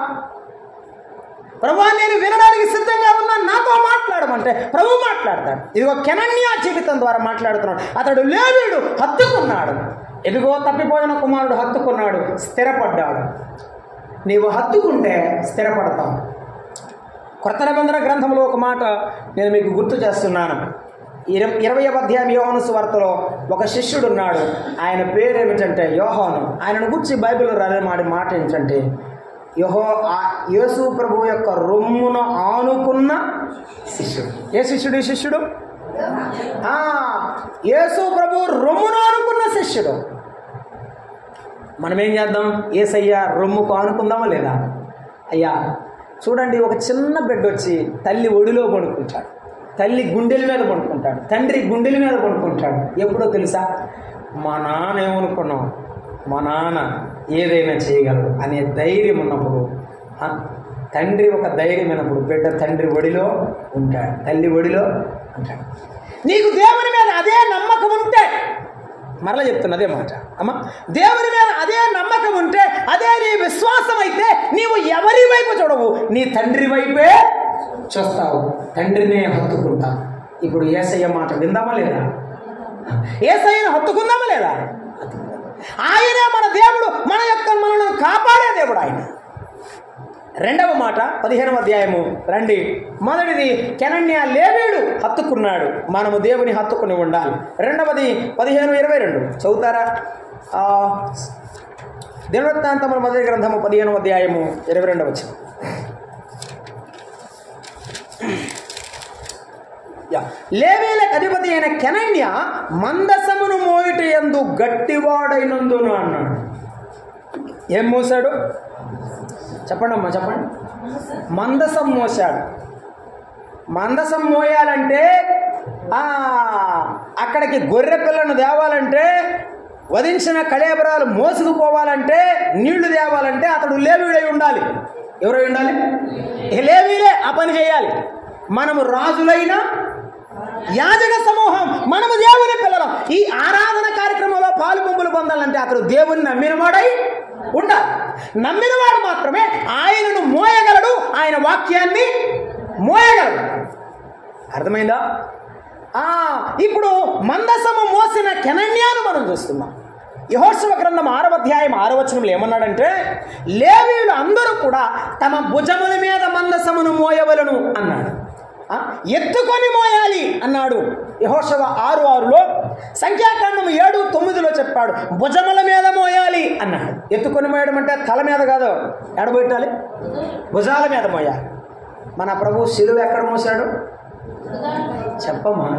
ప్రభువా నేను వినడానికి సిద్ధంగా ఉన్నా, నాతో మాట్లాడమంటే ప్రభు మాట్లాడతాడు. ఇదిగో కెనన్యా జీవితం ద్వారా మాట్లాడుతున్నాడు. అతడు లేవీయుడు హత్తుకున్నాడు. ఎదిగో తప్పిపోయిన కుమారుడు హత్తుకున్నాడు, స్థిరపడ్డాడు. నీవు హత్తుకుంటే స్థిరపడతావు. కొత్త నిబంధన గ్రంథంలో ఒక మాట నేను మీకు గుర్తు చేస్తున్నాను. 20వ అధ్యాయం యోహాను సువార్తలో ఒక శిష్యుడు ఉన్నాడు. ఆయన పేరు ఏమిటంటే యోహాను. ఆయనను గురించి బైబిల్లో రాలేమాడి మాట ఏంటంటే యేసు ప్రభు యొక్క రొమ్మును ఆనుకున్న శిష్యుడు. ఏ శిష్యుడు? ఈ శిష్యుడు యేసు ప్రభు రొమ్మును ఆనుకున్న శిష్యుడు. మనం ఏం చేద్దాం? యేసయ్య రొమ్ముకు ఆనుకుందామా లేదా? అయ్యా చూడండి, ఒక చిన్న బిడ్డ వచ్చి తల్లి ఒడిలో పడుకుంటాడు, తల్లి గుండెల మీద పడుకుంటాడు, తండ్రి గుండెల మీద పడుకుంటాడు. ఎప్పుడో తెలుసా? మా నాన్న ఏమనుకున్నాం, మా నాన్న ఏదైనా చేయగలడు అనే ధైర్యం ఉన్నప్పుడు, తండ్రి ఒక ధైర్యం అయినప్పుడు బిడ్డ తండ్రి ఒడిలో ఉంటాడు, తల్లి ఒడిలో ఉంటాడు. నీకు దేవుని మీద అదే నమ్మకం ఉంటే, మరలా చెప్తున్నా అదే మాట అమ్మ, దేవుని మీద అదే నమ్మకం ఉంటే, అదే నీ విశ్వాసం అయితే, నీవు ఎవరి వైపు చూడవు, నీ తండ్రి వైపే చూస్తావు, తండ్రినే హత్తుకుంటావు. ఇప్పుడు యేసయ్య మాట విందామా లేదా? యేసయ్యను హత్తుకుందామా లేదా? ఆయనే మన దేవుడు, మనల్ని కాపాడే దేవుడు ఆయన. రెండవ మాట 15వ అధ్యాయము రండి. మొదటిది కెనన్యా లేవీయుడు హత్తుకున్నాడు, మనము దేవుని హత్తుకుని ఉండాలి. రెండవది 15:22 చదువుతారా? దినవృత్తాంతముల మొదటి గ్రంథము 15వ అధ్యాయము 22వ వచనం. లేవీయులకు అధిపతి అయిన కెనన్యా మందసమును మోయుట యందు గట్టివాడైనందున అన్నాడు. ఏం మోసాడు? చెప్పండి అమ్మా, చెప్పండి. మందసం మోసాడు. మందసం మోయాలంటే, అక్కడికి గొర్రె పిల్లను తేవాలంటే, వధించిన కళేబరాలు మోసుకుపోవాలంటే, నీళ్లు తేవాలంటే అతడు లేవీయుడై ఉండాలి. ఎవరై ఉండాలి? లేవీయులే ఆ పని చేయాలి. మనము రాజులైన యాజక సమూహం, మనము దేవుని పిల్లలం. ఈ ఆరాధన కార్యక్రమంలో పాలు పంపులు పొందాలంటే అతడు దేవుని నమ్మినవాడై ఉండాలి. నమ్మినవాడు మాత్రమే ఆయనను మోయగలడు, ఆయన వాక్యాన్ని మోయగలడు. అర్థమైందా? ఇప్పుడు మందసము మోసిన కెనన్యాను మనం చూస్తున్నాం. యెహోషువ గ్రంథం 6వ అధ్యాయం 6వ వచనంలో ఏమన్నాడంటే, లేవీయులు అందరూ కూడా తమ భుజముల మీద మందసమును మోయవలను అన్నాడు. ఎత్తుకొని మోయాలి అన్నాడు యెహోషువ 6:6లో. సంఖ్యాకాండం 7:9లో చెప్పాడు భుజముల మీద మోయాలి అన్నాడు. ఎత్తుకొని మోయడం అంటే తల మీద కాదు, ఎడబెట్టాలి, భుజాల మీద మోయాలి. మన ప్రభు శిలువ ఎక్కడ మోసాడు చెప్పమ్మా?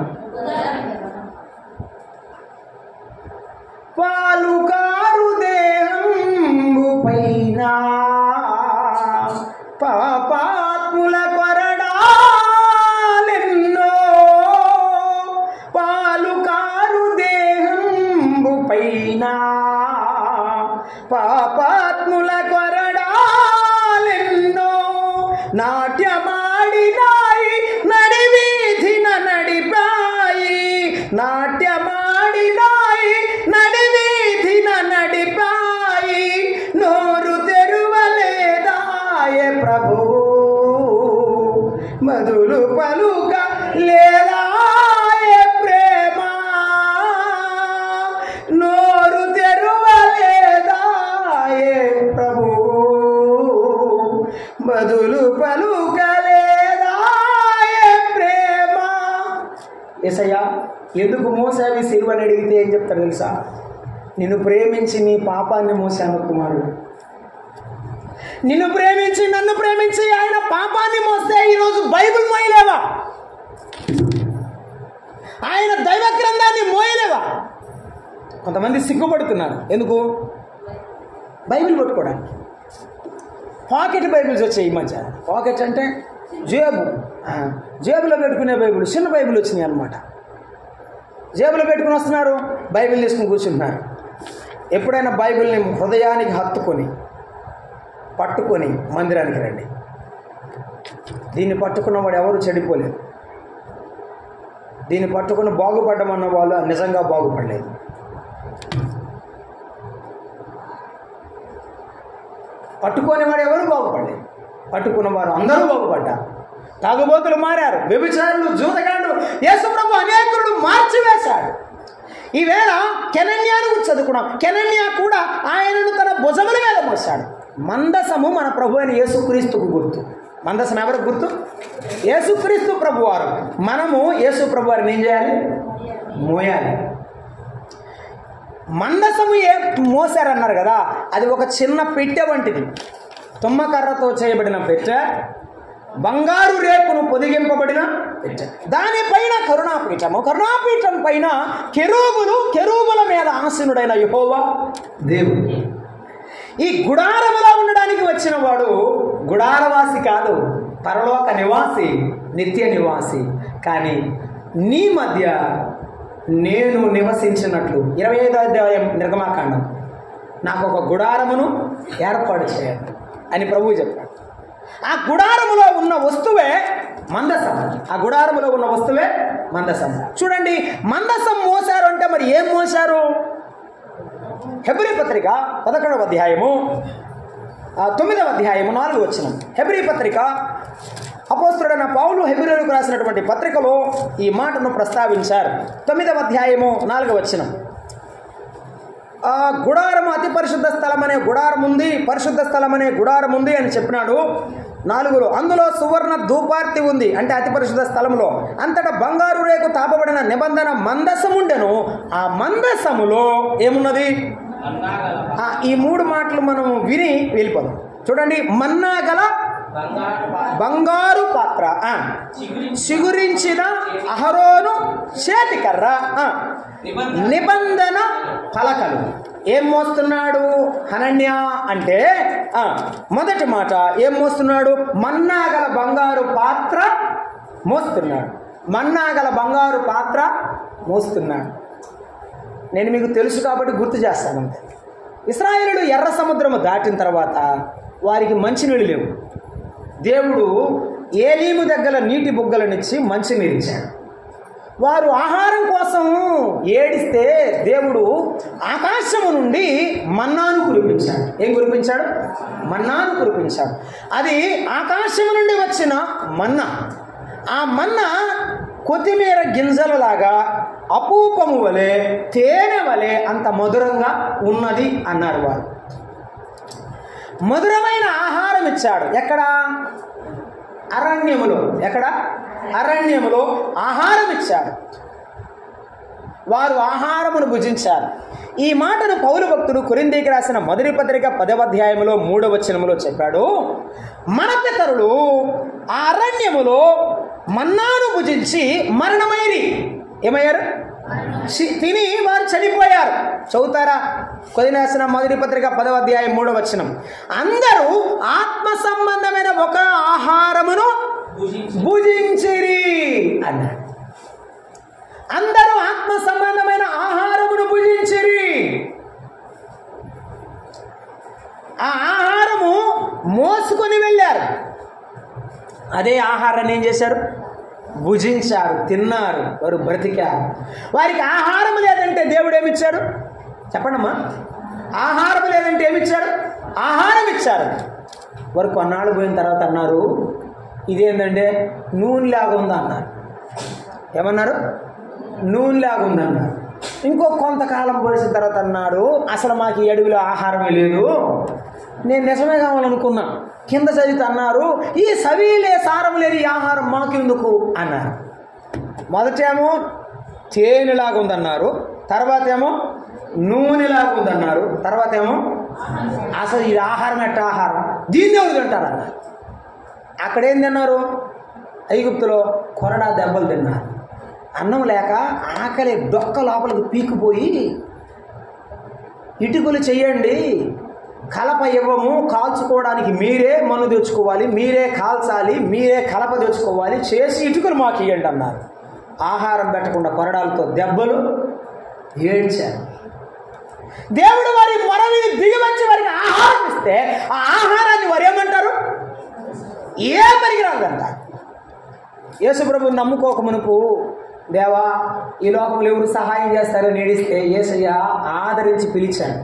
పాలుకారు దేహంబు పైన పాపాత్ముల కొరడాలెన్నో, పాలుకారు దేహంబు పైన పాపాత్ముల కొరడాలెన్నో, నాట్యమాడినాయి నడివీధిన నడిపాయి, నాట్యమాడినాయి నడివీధిన నడిపాయి, నోరు తెరువలేదాయే ప్రభువు, మధులు పలుక లేదాయే ప్రేమ, నోరు తెరువలేదాయే ప్రభువు, మధులు పలుకలేదాయే ప్రేమ. యేసయ్యా ఎందుకు మోసావి సిలువని అడిగితే ఏం చెప్తారు తెలుసా? నిన్ను ప్రేమించి నీ పాపాన్ని మోసాను కుమారుడు. నిన్ను ప్రేమించి నన్ను ప్రేమించి ఆయన పాపాన్ని మోస్తే ఈరోజు బైబిల్ మోయలేవా? ఆయన దైవ గ్రంథాన్ని మోయలేవా? కొంతమంది సిగ్గుపడుతున్నారు. ఎందుకు? బైబిల్ పట్టుకోవడానికి. పాకెట్ బైబిల్స్ వచ్చాయి ఈ మధ్య. పాకెట్ అంటే జేబులో పెట్టుకునే బైబిల్, చిన్న బైబిల్ వచ్చినాయి అన్నమాట. జేబులో పెట్టుకుని వస్తున్నారు, బైబిల్ తీసుకుని కూర్చుంటున్నారు. ఎప్పుడైనా బైబిల్ని హృదయానికి హత్తుకొని పట్టుకొని మందిరానికి రండి. దీన్ని పట్టుకున్నవాడు ఎవరు చెడిపోలేదు. దీన్ని పట్టుకుని బాగుపడ్డమన్న వాళ్ళు నిజంగా బాగుపడలేదు. పట్టుకునే వాడు ఎవరు బాగుపడలేదు, పట్టుకున్న వారు అందరూ బాగుపడ్డారు. తాగుబోతులు మారారు, వ్యభిచారులు, జూదగాళ్ళు, యేసుప్రభు అనేకులను మార్చివేశాడు. ఈవేళ కెనన్యాను చదువుకున్నాం. కెనన్యా కూడా ఆయనను తన భుజముల మీద మోశాడు. మందసము మన ప్రభు అయిన యేసుక్రీస్తుకు గుర్తు. మందసం ఎవరికి గుర్తు? యేసుక్రీస్తు ప్రభువారు. మనము యేసు ప్రభువారిని ఏం చేయాలి? మోయాలి. మందసము మోసారన్నారు కదా, అది ఒక చిన్న పెట్టె వంటిది. తుమ్మకర్రతో చేయబడిన పెట్టె, బంగారు రేకును పొదిగింపబడిన పెట్టె, దానిపైన కరుణాపీఠము, కరుణాపీఠం పైన కెరూబులు, కెరూబుల మీద ఆసీనుడైన యెహోవా దేవుడు. ఈ గుడారములో ఉండడానికి వచ్చిన వాడు గుడారవాసి కాదు, పరలోక నివాసి, నిత్య నివాసి. కానీ నీ మధ్య నేను నివసించినట్లు 25వ అధ్యాయం నిర్గమాకాండం, నాకు ఒక గుడారమును ఏర్పాటు చేయాలి అని ప్రభువు చెప్పాడు. ఆ గుడారములో ఉన్న వస్తువే మందసం. ఆ గుడారములో ఉన్న వస్తువే మందసం. చూడండి, మందసం మోసారు అంటే మరి ఏం మోసారు? హెబ్రీ పత్రిక 11వ అధ్యాయము 9వ అధ్యాయము 4వ వచనం. హెబ్రీ పత్రిక అపోస్తలుడైన పౌలు హెబ్రీయులకు రాసినటువంటి పత్రికలో ఈ మాటను ప్రస్తావించారు. 9వ అధ్యాయము 4వ వచనం. గుడారము అతి పరిశుద్ధ స్థలం అనే గుడారం ఉంది, పరిశుద్ధ స్థలం అనే గుడారం ఉంది అని చెప్పినాడు. 4లో అందులో సువర్ణ ధూపార్తి ఉంది, అంటే అతి పరిశుద్ధ స్థలంలో. అంతటా బంగారు రేకు తాపబడిన నిబంధన మందసముండెను. ఆ మందసములో ఏమున్నది? ఈ 3 మాటలు మనం విని వెళ్ళిపోదాం. చూడండి, మన్నా గల బంగారు పాత్ర, చిగురించిన అహరోను చేతికర్ర, నిబంధన పలకలు. ఏం మోస్తున్నాడు హనన్యా అంటే, మొదటి మాట ఏం మోస్తున్నాడు? మన్నా గల బంగారు పాత్ర మోస్తున్నాడు. మన్నా గల బంగారు పాత్ర మోస్తున్నాడు. నేను మీకు తెలుసు కాబట్టి గుర్తు చేస్తాను. ఇశ్రాయేలులు ఎర్ర సముద్రము దాటిన తర్వాత వారికి మంచినీళ్ళు లేవు. దేవుడు ఏలీము దగ్గర నీటి బుగ్గలనిచ్చి మంచినీరు ఇచ్చాడు. వారు ఆహారం కోసం ఏడిస్తే దేవుడు ఆకాశము నుండి మన్నాను కురిపించాడు. ఏం కురిపించాడు? మన్నాను కురిపించాడు. అది ఆకాశము నుండి వచ్చిన మన్నా. ఆ మన్నా కొత్తిమీర గింజలలాగా, అపూపము వలె, తేనె వలె అంత మధురంగా ఉన్నది అన్నారు వారు. మధురమైన ఆహారం ఇచ్చాడు. ఎక్కడ? అరణ్యములో. ఎక్కడ? అరణ్యములో ఆహారం ఇచ్చాడు. వారు ఆహారమును భుజించారు. ఈ మాటను పౌలు భక్తుడు కొరింథీకి రాసిన మొదటి పత్రిక 10వ అధ్యాయములో 3వ వచనములో చెప్పాడు. మన పితరులు ఆ అరణ్యములో మన్నాను భుజించి మరణమైరి. ఏమయ్యారు? తిని వారు చనిపోయారు. చదువుతారా? కొరింథీయులకు రాసిన మొదటి పత్రిక 10వ అధ్యాయం 3వ వచనం. అందరూ ఆత్మ సంబంధమైన ఒక ఆహారమును భుజించిరి అన్నాడు. అందరూ ఆత్మ సంబంధమైన ఆహారమును భుజించిరి. ఆ ఆహారము మోసుకొని వెళ్ళారు. అదే ఆహారాన్ని ఏం చేశారు? భుజించారు, తిన్నారు, వారు బ్రతికారు. వారికి ఆహారం లేదంటే దేవుడు ఏమిచ్చాడు? చెప్పండమ్మా. ఆహారం లేదంటే ఏమిచ్చాడు? ఆహారం ఇచ్చారు. వారు కొన్నాళ్ళు పోయిన తర్వాత అన్నారు, ఇదేంటంటే నూనెలాగా ఉందా అన్నారు. ఏమన్నారు? నూనెలాగా ఉందన్నారు. ఇంకో కొంతకాలం పోసిన తర్వాత అన్నాడు, అసలు మాకు ఈ అడవిలో ఆహారమే లేదు. నేను నిజమే కావాలనుకున్నా. కింద చదివితే అన్నారు, ఈ సవిలే సారం లేని ఆహారం మాకెందుకు అన్నారు. మొదటేమో తేనెలాగా ఉందన్నారు, తర్వాత ఏమో నూనెలాగా ఉందన్నారు, తర్వాత ఏమో అసలు ఇది ఆహారం ఎట్ట ఆహారం, దీన్ని ఎవరు తింటారు అన్నారు. అక్కడేం తిన్నారు? ఐగుప్తులో కొరడా దెబ్బలు తిన్నారు. అన్నం లేక ఆకలి డొక్క లోపలికి పీకిపోయి, ఇటుకలు చెయ్యండి, కలప ఇవ్వము, కాల్చుకోవడానికి మీరే మన్ను తెచ్చుకోవాలి, మీరే కాల్చాలి, మీరే కలప తెచ్చుకోవాలి, చేసి ఇటుకలు మాకు ఇవ్వండి అన్నారు. ఆహారం పెట్టకుండా కొరడాలతో దెబ్బలు ఏడ్చారు. దేవుడు వారి మొరవిని దిగివచ్చి వారికి ఆహారం ఇస్తే ఆ ఆహారాన్ని వారు ఏమంటారు? ఏ పరిగిరాలంటారు. యేసుప్రభుని నమ్ముకోక మునుపు దేవా ఈ లోకంలో ఎవరు సహాయం చేస్తారని ఏడిస్తే యేసయ్య ఆదరించి పిలిచాడు,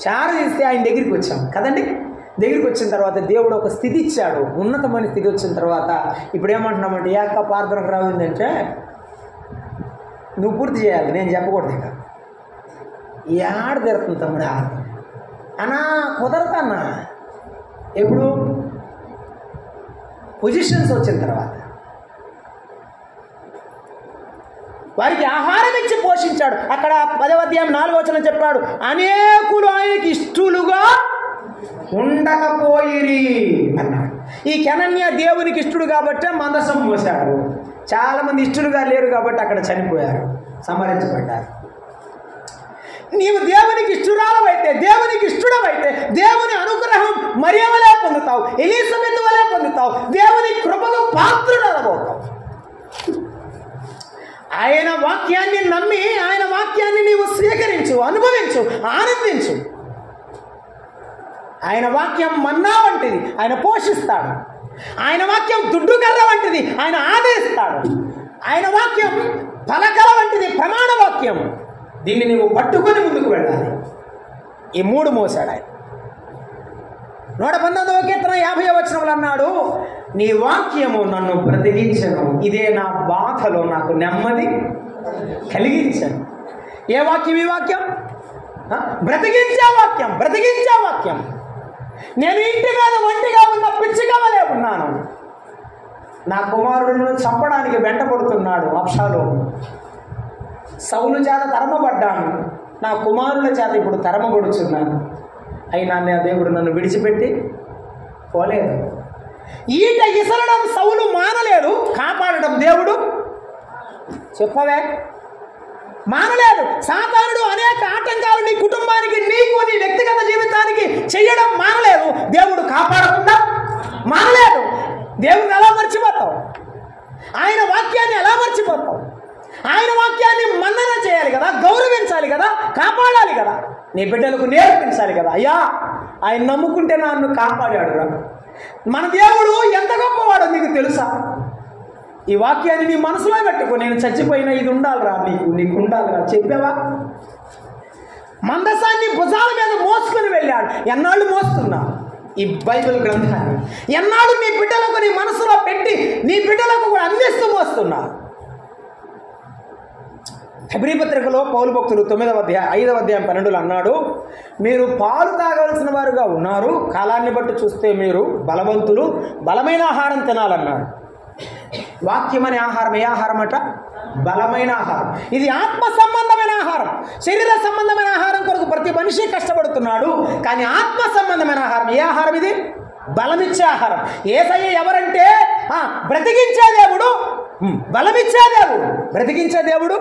చారదీస్తే ఆయన దగ్గరికి వచ్చాం కదండి. దగ్గరికి వచ్చిన తర్వాత దేవుడు ఒక స్థితి ఇచ్చాడు, ఉన్నతమైన స్థితి వచ్చిన తర్వాత ఇప్పుడు ఏమంటున్నామంటే ఏక ప్రార్థనకు రావిందంటే నువ్వు పూర్తి చేయాలి, నేను చెప్పకూడదు. ఇక ఏడ జరుగుతుంది తమ్ముడా అన్నా, కుదరదన్నా. ఎప్పుడు పొజిషన్స్ వచ్చిన తర్వాత వారికి ఆహారం ఇచ్చి పోషించాడు. అక్కడ 10వ అధ్యాయం 4వ వచనం చెప్పాడు, అనేకులు ఆయనకి ఇష్టలుగా ఉండకపోయిరి అన్నాడు. ఈ కెనన్య దేవునికి ఇష్టడు కాబట్టి మందసం మోసాడు. చాలామంది ఇష్టలుగా లేరు కాబట్టి అక్కడ చనిపోయారు, సంహరించబడ్డారు. నీవు దేవునికి ఇష్టరాలవైతే, దేవునికి ఇష్టడవైతే దేవుని అనుగ్రహం మరియ వలె పొందుతావు, ఎలీజబెత్ వలె పొందుతావు, దేవుని కృపకు పాత్రుడవబోతావు. ఆయన వాక్యాన్ని నమ్మి ఆయన వాక్యాన్ని నీవు స్వీకరించు, అనుభవించు, ఆనందించు. ఆయన వాక్యం మన్నా వంటిది, ఆయన పోషిస్తాడు. ఆయన వాక్యం దుడ్డు కర్ర వంటిది, ఆయన ఆదరిస్తాడు. ఆయన వాక్యం పలకల వంటిది, ప్రమాణ వాక్యం. దీన్ని నీవు పట్టుకొని ముందుకు వెళ్ళాలి. ఈ 3 మోసాడు ఆయన. 119వ కీర్తన 50వ వచనంలో అన్నాడు, నీ వాక్యము నన్ను బ్రతికించను, ఇదే నా బాధలో నాకు నెమ్మది కలిగించను. ఏ వాక్యం? ఈ వాక్యం బ్రతికించే వాక్యం, బ్రతికించే వాక్యం. నేను ఇంటి మీద ఒంటిగా ఉన్న పిచ్చిగా వలె ఉన్నాను, నా కుమారుడును చంపడానికి వెంటబడుతున్నాడు అబ్షాలోము. సౌలు చేత తరమబడ్డాను, నా కుమారుల చేత ఇప్పుడు తరమబడుచున్నాను. అయినా నా దేవుడు నన్ను విడిచిపెట్టి పోలేదు. ఈట ఇసరడం సౌలు మానలేదు, కాపాడడం దేవుడు చెప్పవే మానలేదు. సాతానుడు అనేక ఆటంకాలు నీ కుటుంబానికి, నీకు, నీ వ్యక్తిగత జీవితానికి చేయడం మానలేదు. దేవుడు కాపాడకుండా మానలేదు. దేవుడిని ఎలా మర్చిపోతావు? ఆయన వాక్యాన్ని ఎలా మర్చిపోతావు? ఆయన వాక్యాన్ని మన్నన చేయాలి కదా, గౌరవించాలి కదా, కాపాడాలి కదా, నీ బిడ్డలకు నేర్పించాలి కదా. అయ్యా ఆయన నమ్ముకుంటే నన్ను కాపాడాడు రా. మన దేవుడు ఎంత గొప్పవాడో నీకు తెలుసా? ఈ వాక్యాన్ని నీ మనసులో పెట్టుకో. నేను చచ్చిపోయినా ఇది ఉండాలిరా, నీకు ఉండాలిరా చెప్పావా? మందసాన్ని భుజాల మీద మోసుకొని వెళ్ళాడు. ఎన్నాళ్ళు మోస్తున్నా ఈ బైబిల్ గ్రంథాన్ని? ఎన్నాళ్ళు నీ బిడ్డలకు నీ మనసులో పెట్టి నీ బిడ్డలకు కూడా అందిస్తూ మోస్తున్నా? హెబ్రీ పత్రికలో పౌలు భక్తుడు 5వ అధ్యాయం 12లో అన్నాడు, మీరు పాలు తాగవలసిన వారుగా ఉన్నారు, కాలాన్ని బట్టి చూస్తే మీరు బలవంతులు, బలమైన ఆహారం తినాలన్నాడు. వాక్యం అనే ఆహారం ఏ ఆహారం అట? బలమైన ఆహారం. ఇది ఆత్మ సంబంధమైన ఆహారం. శరీర సంబంధమైన ఆహారం కొరకు ప్రతి మనిషి కష్టపడుతున్నాడు, కానీ ఆత్మ సంబంధమైన ఆహారం ఏ ఆహారం? ఇది బలమిచ్చే ఆహారం. యేసయ్య ఎవరంటే బ్రతికించే దేవుడు, బలమిచ్చే దేవుడు, బ్రతికించే దేవుడు.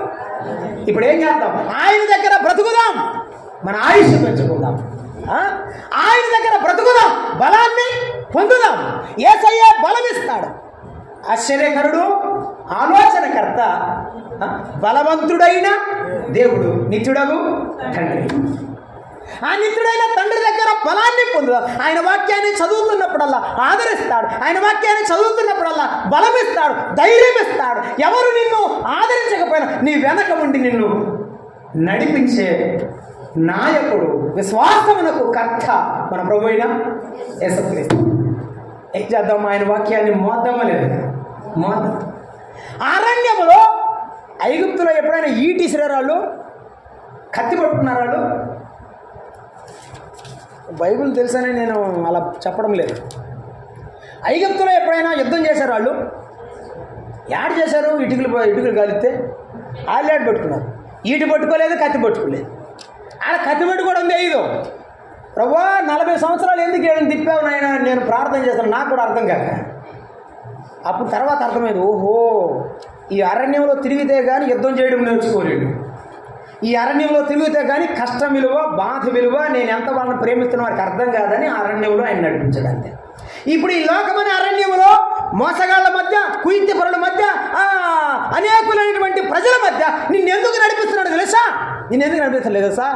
ఇప్పుడు ఏం చేద్దాం? ఆయన దగ్గర బ్రతుకుదాం, మన ఆయుష్ పెంచుకుందాం. ఆయన దగ్గర బ్రతుకుదాం, బలాన్ని పొందుదాం. యేసయ్య బలమిస్తాడు. ఆశ్చర్యకరుడు, ఆలోచనకర్త, బలవంతుడైన దేవుడు, నిత్యుడగు తండ్రి. ఆ నిత్యుడైన తండ్రి దగ్గర బలాన్ని పొందుదాం. ఆయన వాక్యాన్ని చదువుతున్నప్పుడల్లా ఆదరిస్తాడు, ఆయన వాక్యాన్ని చదువుతున్నప్పుడల్లా బలమిస్తాడు, ధైర్యం ఇస్తాడు. ఎవరు నిన్ను ఆదరించకపోయినా నీ వెనక ఉండి నిన్ను నడిపించే నాయకుడు, విశ్వాసమునకు కర్త మన ప్రభువైన యేసుక్రీస్తు. ఏం చేద్దాం? ఆయన వాక్యాన్ని మోద్దామా లేదు? మోద్దాం. అరణ్యములో ఐగుప్తులో ఎప్పుడైనా ఈటి శ్రీరాళ్ళు, కత్తి పట్టుకున్నారు వాళ్ళు? బైబిల్ తెలుసని నేను అలా చెప్పడం లేదు. ఐగుప్తులో ఎప్పుడైనా యుద్ధం చేశారు వాళ్ళు? యాడ్ చేశారు? ఇటుకలు గాలిస్తే వాళ్ళు యాడ్ పట్టుకున్నారు. ఈటి పట్టుకోలేదు, కత్తి పట్టుకోలేదు. ఆడ కత్తి పట్టుకోవడం తెలీదు. ప్రభువా 40 సంవత్సరాలు ఎందుకు ఏళ్ళని తిప్పావు నాయన, నేను ప్రార్థన చేస్తాను. నాకు కూడా అర్థం కాక అప్పుడు తర్వాత అర్థమైంది, ఓహో ఈ అరణ్యంలో తిరిగితే కానీ యుద్ధం చేయడం నేర్చుకోలేడు, ఈ అరణ్యంలో తిరిగితే కానీ కష్టం విలువ, బాధ విలువ, నేను ఎంత వాళ్ళని ప్రేమిస్తున్న వారికి అర్థం కాదని అరణ్యంలో ఆయన నడిపించాడు అంతే. ఇప్పుడు ఈ లోకమైన అరణ్యంలో మోసగాళ్ల మధ్య, కుయింతి పరుల మధ్య, అనేకులైనటువంటి ప్రజల మధ్య నిన్నెందుకు నడిపిస్తున్నాడు తెలుసా? నిన్నెందుకు నడిపిస్తలేదు తెలుసా?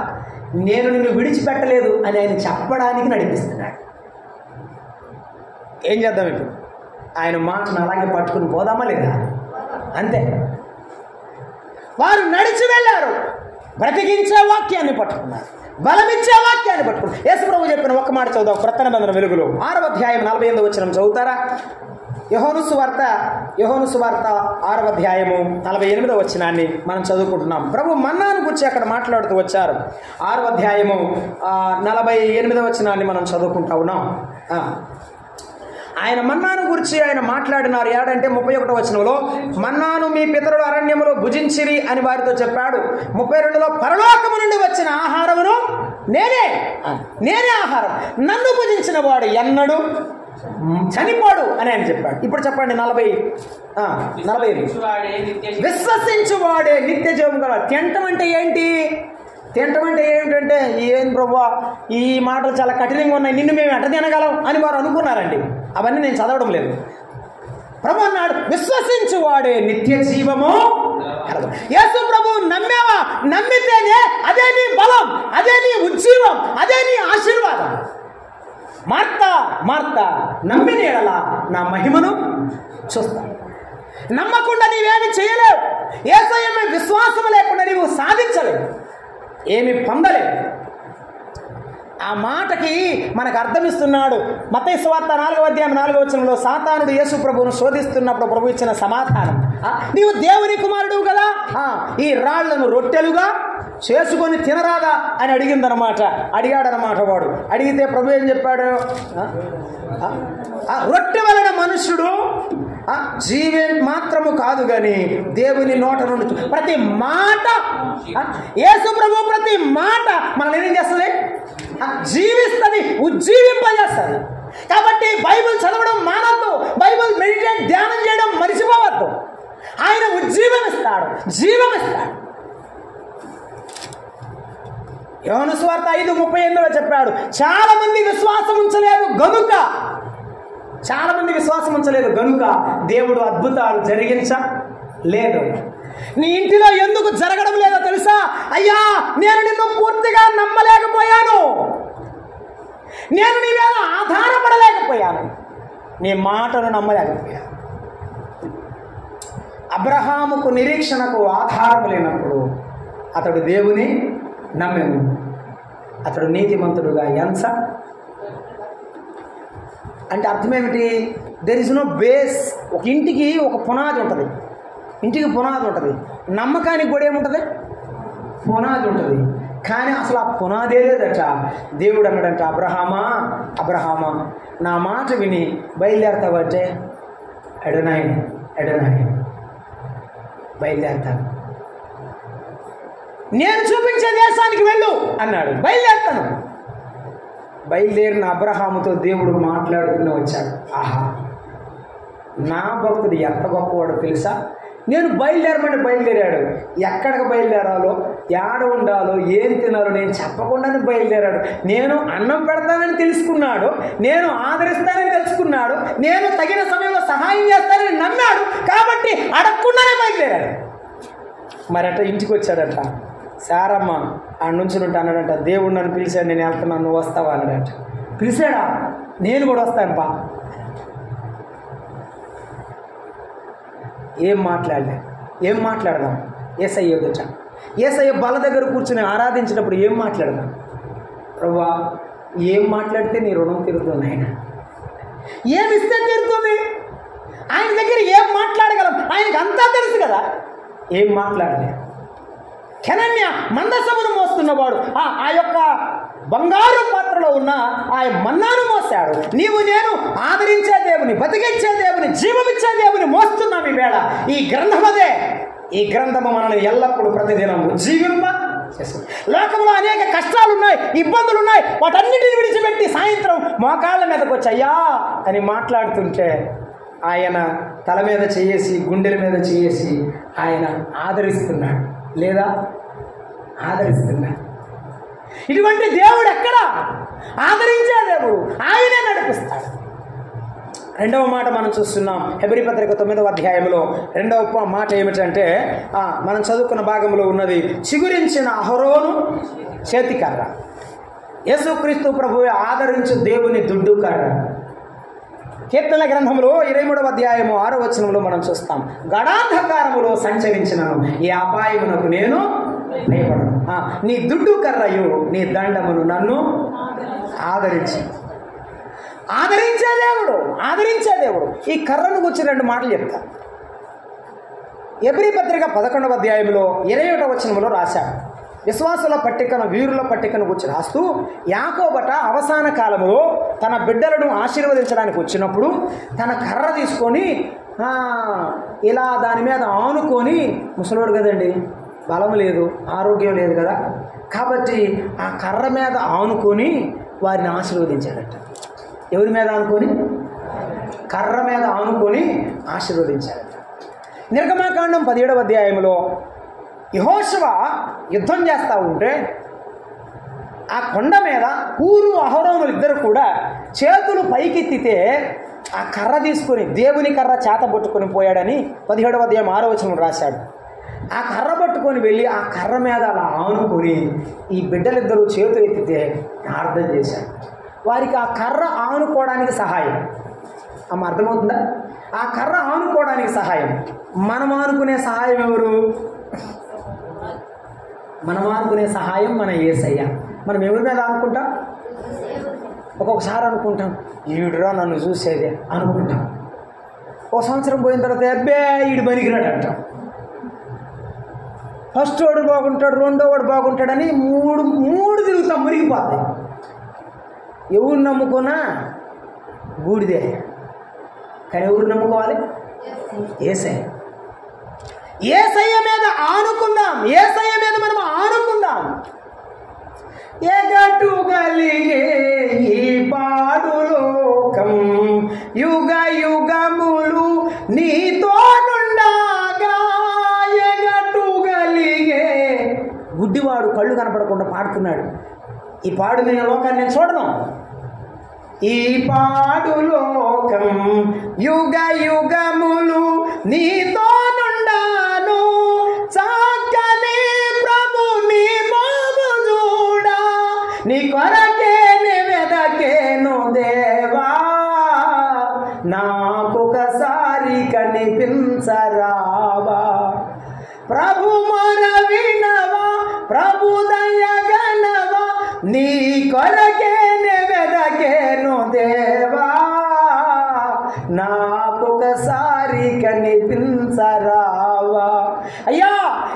నేను నిన్ను విడిచిపెట్టలేదు అని ఆయన చెప్పడానికి నడిపిస్తున్నాడు. ఏం చేద్దాం ఇప్పుడు? ఆయన మాటను అలాగే పట్టుకుని పోదామా లేదా? అంతే. వారు నడిచి వెళ్ళారు, బ్రతికించే వాక్యాన్ని పట్టుకున్నారు, బలమిచ్చే వాక్యాన్ని పట్టుకున్నారు. యేసు ప్రభు చెప్పిన ఒక్క మాట చదువుదాం. క్రొత్త నిబంధన వెలుగులో 6వ అధ్యాయం 48వ వచనం చదువుతారా? యోహాను సువార్త 6వ అధ్యాయము 48వ వచనాన్ని మనం చదువుకుంటున్నాం. ప్రభు మన్నాను గురించి అక్కడ మాట్లాడుతూ వచ్చారు. 6వ అధ్యాయము 48వ వచనాన్ని మనం చదువుకుంటా ఉన్నాం. ఆయన మన్నాను గురించి ఆయన మాట్లాడినారు. ఏడంటే 31వ వచనంలో మన్నాను మీ పితరులు అరణ్యములో భుజించిరి అని వారితో చెప్పాడు. 32లో పరలోకము నుండి వచ్చిన ఆహారమును నేనే ఆహారం, నన్ను భుజించిన వాడు ఎన్నడూ చనిపోడు అని ఆయన చెప్పాడు. ఇప్పుడు చెప్పండి 40 విశ్వసించువాడే నిత్య జీవం గల. తింటం అంటే ఏంటి? తింటం అంటే ఏమిటంటే, ఏం ప్రభువా ఈ మాటలు చాలా కఠినంగా ఉన్నాయి, నిన్ను మేము ఎట్ట తినగలం అని వారు అనుకున్నారండి. అవన్నీ నేను చదవడం లేదు. ప్రభు అన్నాడు, విశ్వసించువాడే నిత్య జీవము. యేసు ప్రభు నమ్మేవా? నమ్మితేనే అదే నీ బలం, అదే నీ ఉజ్జీవం, అదే నీ ఆశీర్వాదం. మార్తా నమ్మిన ఎడల నా మహిమను చూస్తా. నమ్మకుండా నీవేమి చేయలేవు. యేసయ్య విశ్వాసం లేకుండా నీవు సాధించలేవు, ఏమి పొందలేవు. ఆ మాటకి మనకు అర్థమిస్తున్నాడు మత్తయి సువార్త 4వ అధ్యాయం 4వ వచనంలో. సాతానుడు యేసు ప్రభువును శోధిస్తున్నప్పుడు ప్రభు ఇచ్చిన సమాధానం, నీవు దేవుని కుమారుడు కదా, ఈ రాళ్లను రొట్టెలుగా చేసుకొని తినరాదా అని అడిగాడనమాట వాడు. అడిగితే ప్రభు ఏం చెప్పాడు? రొట్టె వలన మనుష్యుడు జీవే మాత్రము కాదు కానీ దేవుని నోట నుండి ప్రతి మాట, యేసు ప్రభు ప్రతి మాట మనల్ని ఏం చేస్తుంది? జీవిస్తుంది, ఉజ్జీవింపజేస్తుంది. కాబట్టి బైబిల్ చదవడం మానద్దు, బైబిల్ మెడిటేట్ ధ్యానం చేయడం మరిచిపోవద్దు. ఆయన ఉజ్జీవం ఇస్తాడు, జీవం ఇస్తాడు. యోహాను సువార్త 5:38లో చెప్పాడు, చాలా మంది విశ్వాసం ఉంచలేదు గనుక దేవుడు అద్భుతాలు జరిగించలేదు. నీ ఇంటిలో ఎందుకు జరగడం లేదో తెలుసా? అయ్యా, నేను నిన్ను పూర్తిగా నమ్మలేకపోయాను, నేను నీ మీద ఆధారపడలేకపోయాను, నీ మాటను నమ్మలేకపోయాను. అబ్రహాముకు నిరీక్షణకు ఆధారం లేనప్పుడు అతడు దేవుని నమ్మెను, అతడు నీతిమంతుడుగా ఎంచ. అంటే అర్థమేమిటి? There is no base. ఒక ఇంటికి ఒక పునాది ఉంటుంది, నమ్మకానికి కూడా ఏముంటుంది? పునాది ఉంటుంది. కానీ అసలు ఆ పునాదే లేదట. దేవుడు అన్నాడంట, అబ్రహామా నా మాట విని బయలుదేరతావంటే ఎడనాయి బయలుదేరతాను, నేను చూపించే దేశానికి వెళ్ళు అన్నాడు. బయలుదేరిన అబ్రహాముతో దేవుడు మాట్లాడుతూనే వచ్చాడు. ఆహా, నా భక్తుడు ఎంత గొప్పవాడో తెలుసా? నేను బయలుదేరాడు. ఎక్కడికి బయలుదేరాలో, ఏడ ఉండాలో, ఏం తినాలో నేను చెప్పకుండానే బయలుదేరాడు. నేను అన్నం పెడతానని తెలుసుకున్నాడు, నేను ఆదరిస్తానని తెలుసుకున్నాడు, నేను తగిన సమయంలో సహాయం చేస్తానని నమ్మాడు. కాబట్టి అడగకుండానే బయలుదేరాడు. మరట ఇంటికి వచ్చాడట. సారమ్మ ఆ నుంచి అన్నాడంట, దేవుడు నన్ను పిలిచాడు, నేను వెళ్తున్నాను, నువ్వు వస్తావా అన్నాడంట. పిలిచాడా? నేను కూడా వస్తాను ఏం మాట్లాడదాం? యేసయ్య ఎదుట, యేసయ్య బల దగ్గర కూర్చుని ఆరాధించినప్పుడు ఏం మాట్లాడదాం? ప్రభువా, ఏం మాట్లాడితే నీ రుణం తీరుతుంది? ఆయన ఏమిస్తే తీరుతుంది? ఆయన దగ్గర ఏం మాట్లాడగలం? ఆయనకు అంతా తెలుసు కదా. ఏం మాట్లాడలే. కెనన్య మందసమును మోస్తున్నవాడు ఆ యొక్క బంగారు పాత్రలో ఉన్న ఆ మన్నాను మోసాడు. నీవు నేను ఆదరించే దేవుని, బతికించే దేవుని, జీవమిచ్చే దేవుని మోస్తున్నాం ఈ వేళ. ఈ గ్రంథము మనల్ని ఎల్లప్పుడూ ప్రతిదినం ఉజ్జీవింప చేస్తుంది. లోకంలో అనేక కష్టాలు ఉన్నాయి, ఇబ్బందులు ఉన్నాయి, వాటన్నిటిని విడిచిపెట్టి సాయంత్రం మోకాళ్ళ మీదకి వచ్చి అయ్యా అని మాట్లాడుతుంటే ఆయన తల మీద చేసి, గుండెల మీద చేసి ఆయన ఆదరిస్తున్నాడు, లేదా ఆదరిస్తున్నాడు. ఇటువంటి దేవుడు ఎక్కడ? ఆదరించే దేవుడు, ఆయనే నడిపిస్తాడు. రెండవ మాట మనం చూస్తున్నాం హెబ్రీ పత్రిక 9వ అధ్యాయంలో. రెండవ మాట ఏమిటంటే, మనం చదువుకున్న భాగంలో ఉన్నది, చిగురించిన అహరోను చేతికర్ర. యేసుక్రీస్తు ప్రభువే ఆదరించు దేవుని దుడ్డు కర్ర. కీర్తనల గ్రంథంలో 23వ అధ్యాయము 6వ వచనంలో మనం చూస్తాం, గడాంధకారములో సంచరించినను ఈ అపాయమునకు నేను భయపడను. నీ దుడ్డు కర్రయు నీ దండమును నన్ను ఆదరించే దేవుడు. ఈ కర్రను గురించి 2 మాటలు చెప్తా. ఎబ్రీ పత్రిక 11వ అధ్యాయంలో 21వ వచనంలో రాశాడు. విశ్వాసుల పట్టికను, వీరుల పట్టికను గురించి రాస్తూ, యాకోబట అవసాన కాలంలో తన బిడ్డలను ఆశీర్వదించడానికి వచ్చినప్పుడు తన కర్ర తీసుకొని ఇలా దాని మీద ఆనుకొని, ముసలోడు కదండి, బలం లేదు, ఆరోగ్యం లేదు కదా, కాబట్టి ఆ కర్ర మీద ఆనుకొని వారిని ఆశీర్వదించాడట. ఎవరి మీద ఆనుకొని? కర్ర మీద ఆనుకొని ఆశీర్వదించాడట. నిర్గమాకాండం 17వ అధ్యాయంలో యెహోషువ యుద్ధం చేస్తూ ఉంటే ఆ కొండ మీద హూరు అహరోనులు ఇద్దరు కూడా చేతులు పైకెత్తితే ఆ కర్ర తీసుకొని, దేవుని కర్ర చేత పట్టుకొని పోయాడని 17వ అధ్యాయం 6వ వచనం రాశాడు. ఆ కర్ర పట్టుకొని వెళ్ళి ఆ కర్ర మీద అలా ఆనుకొని ఈ బిడ్డలిద్దరూ చేతులు ఎత్తితే ప్రార్థన చేశాడు. వారికి ఆ కర్ర ఆనుకోవడానికి సహాయం. అర్థమవుతుందా? ఆ కర్ర ఆనుకోవడానికి సహాయం. మనం ఆనుకునే సహాయం ఎవరు? మనం ఆనుకునే సహాయం మన యేసయ్య. మనం ఎవరి మీద అనుకుంటాం? ఒక్కొక్కసారి అనుకుంటాం, ఈడురా నన్ను చూసేదే అనుకుంటాం. ఒక సంవత్సరం పోయిన తర్వాత అబ్బే ఈడు పనికిరాడు అంటాం. ఫస్ట్ వాడు బాగుంటాడు, రెండో వాడు బాగుంటాడని మూడు తిరుగుతాం, మురిగిపోతాయి. ఎవరు నమ్ముకున్నా బూడిదే. కానీ ఎవరు నమ్ముకోవాలి? యేసయ్య మీద ఆనుకుందాం. యేసయ్య మీద మనం ఆనుకుందాం. ఎగటు కలిగే ఈ పాడు లోకం యుగ యుగములు నీతో నుండగా, ఎగటు కలిగే. గుడ్డివాడు కళ్ళు కనపడకుండా పాడుతున్నాడు, ఈ పాడు నేను లోకాన్ని నేను చూడను. ఈ పాడు లోకం యుగ యుగములు నీతో నుండాను, చక్కని ప్రభు నీ మోము చూడా, నీ కొరకే వెదకేను దేవా, నాకొకసారి కనిపించరావా. ప్రభు మొర వినవా, ప్రభు దయగనవా, నీ కొరకే వెదకేను దేవా, నాకొకసారి కనిపించరావా. అయ్యా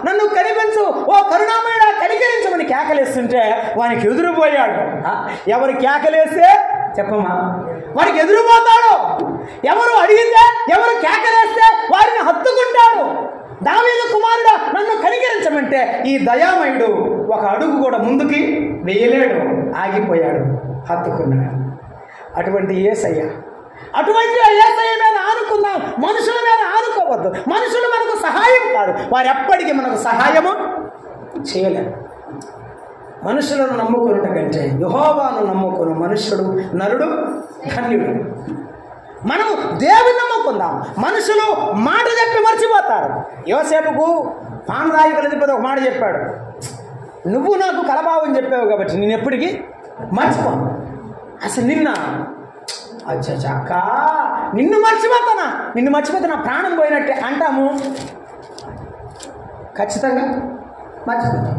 నన్ను కనిపించు, ఓ కరుణామయుడా కనికరించమని కేకలేస్తుంటే వానికి ఎదురుపోయాడు. ఎవరు కేకలేస్తే చెప్పమా, వాడికి ఎదురుపోతాడు. ఎవరు అడిగితే, ఎవరు కేకలేస్తే వారిని హత్తుకుంటాడు. దావీదు కుమారుడా నన్ను కనికరించమంటే ఈ దయామయుడు ఒక అడుగు కూడా ముందుకి వేయలేడు, ఆగిపోయాడు, హత్తుకున్నాడు. అటువంటి యేసయ్య, అటువంటి యేసయ్య మీద ఆనుకుందాం. మనుషుల మీద ఆనుకోవద్దు. మనుషులు మనకు సహాయం కాదు, వారు ఎప్పటికీ మనకు సహాయము చేయలేరు. మనుషులను నమ్ముకున్నట కంటే యెహోవాను నమ్ముకున్న మనుష్యుడు నరుడు ధన్యుడు. మనము దేవుని నమ్ముకుందాం. మనుషులు మాట చెప్పి మర్చిపోతారు. యోసేపుకు పానదాయకుల అధిపతి ఒక మాట చెప్పాడు, నువ్వు నాకు కలభావం చెప్పావు కాబట్టి నేను ఎప్పటికీ మర్చిపోను. అసలు అక్క నిన్ను మర్చిపోతా నా ప్రాణం పోయినట్టే అంటాము, ఖచ్చితంగా మర్చిపోతాం.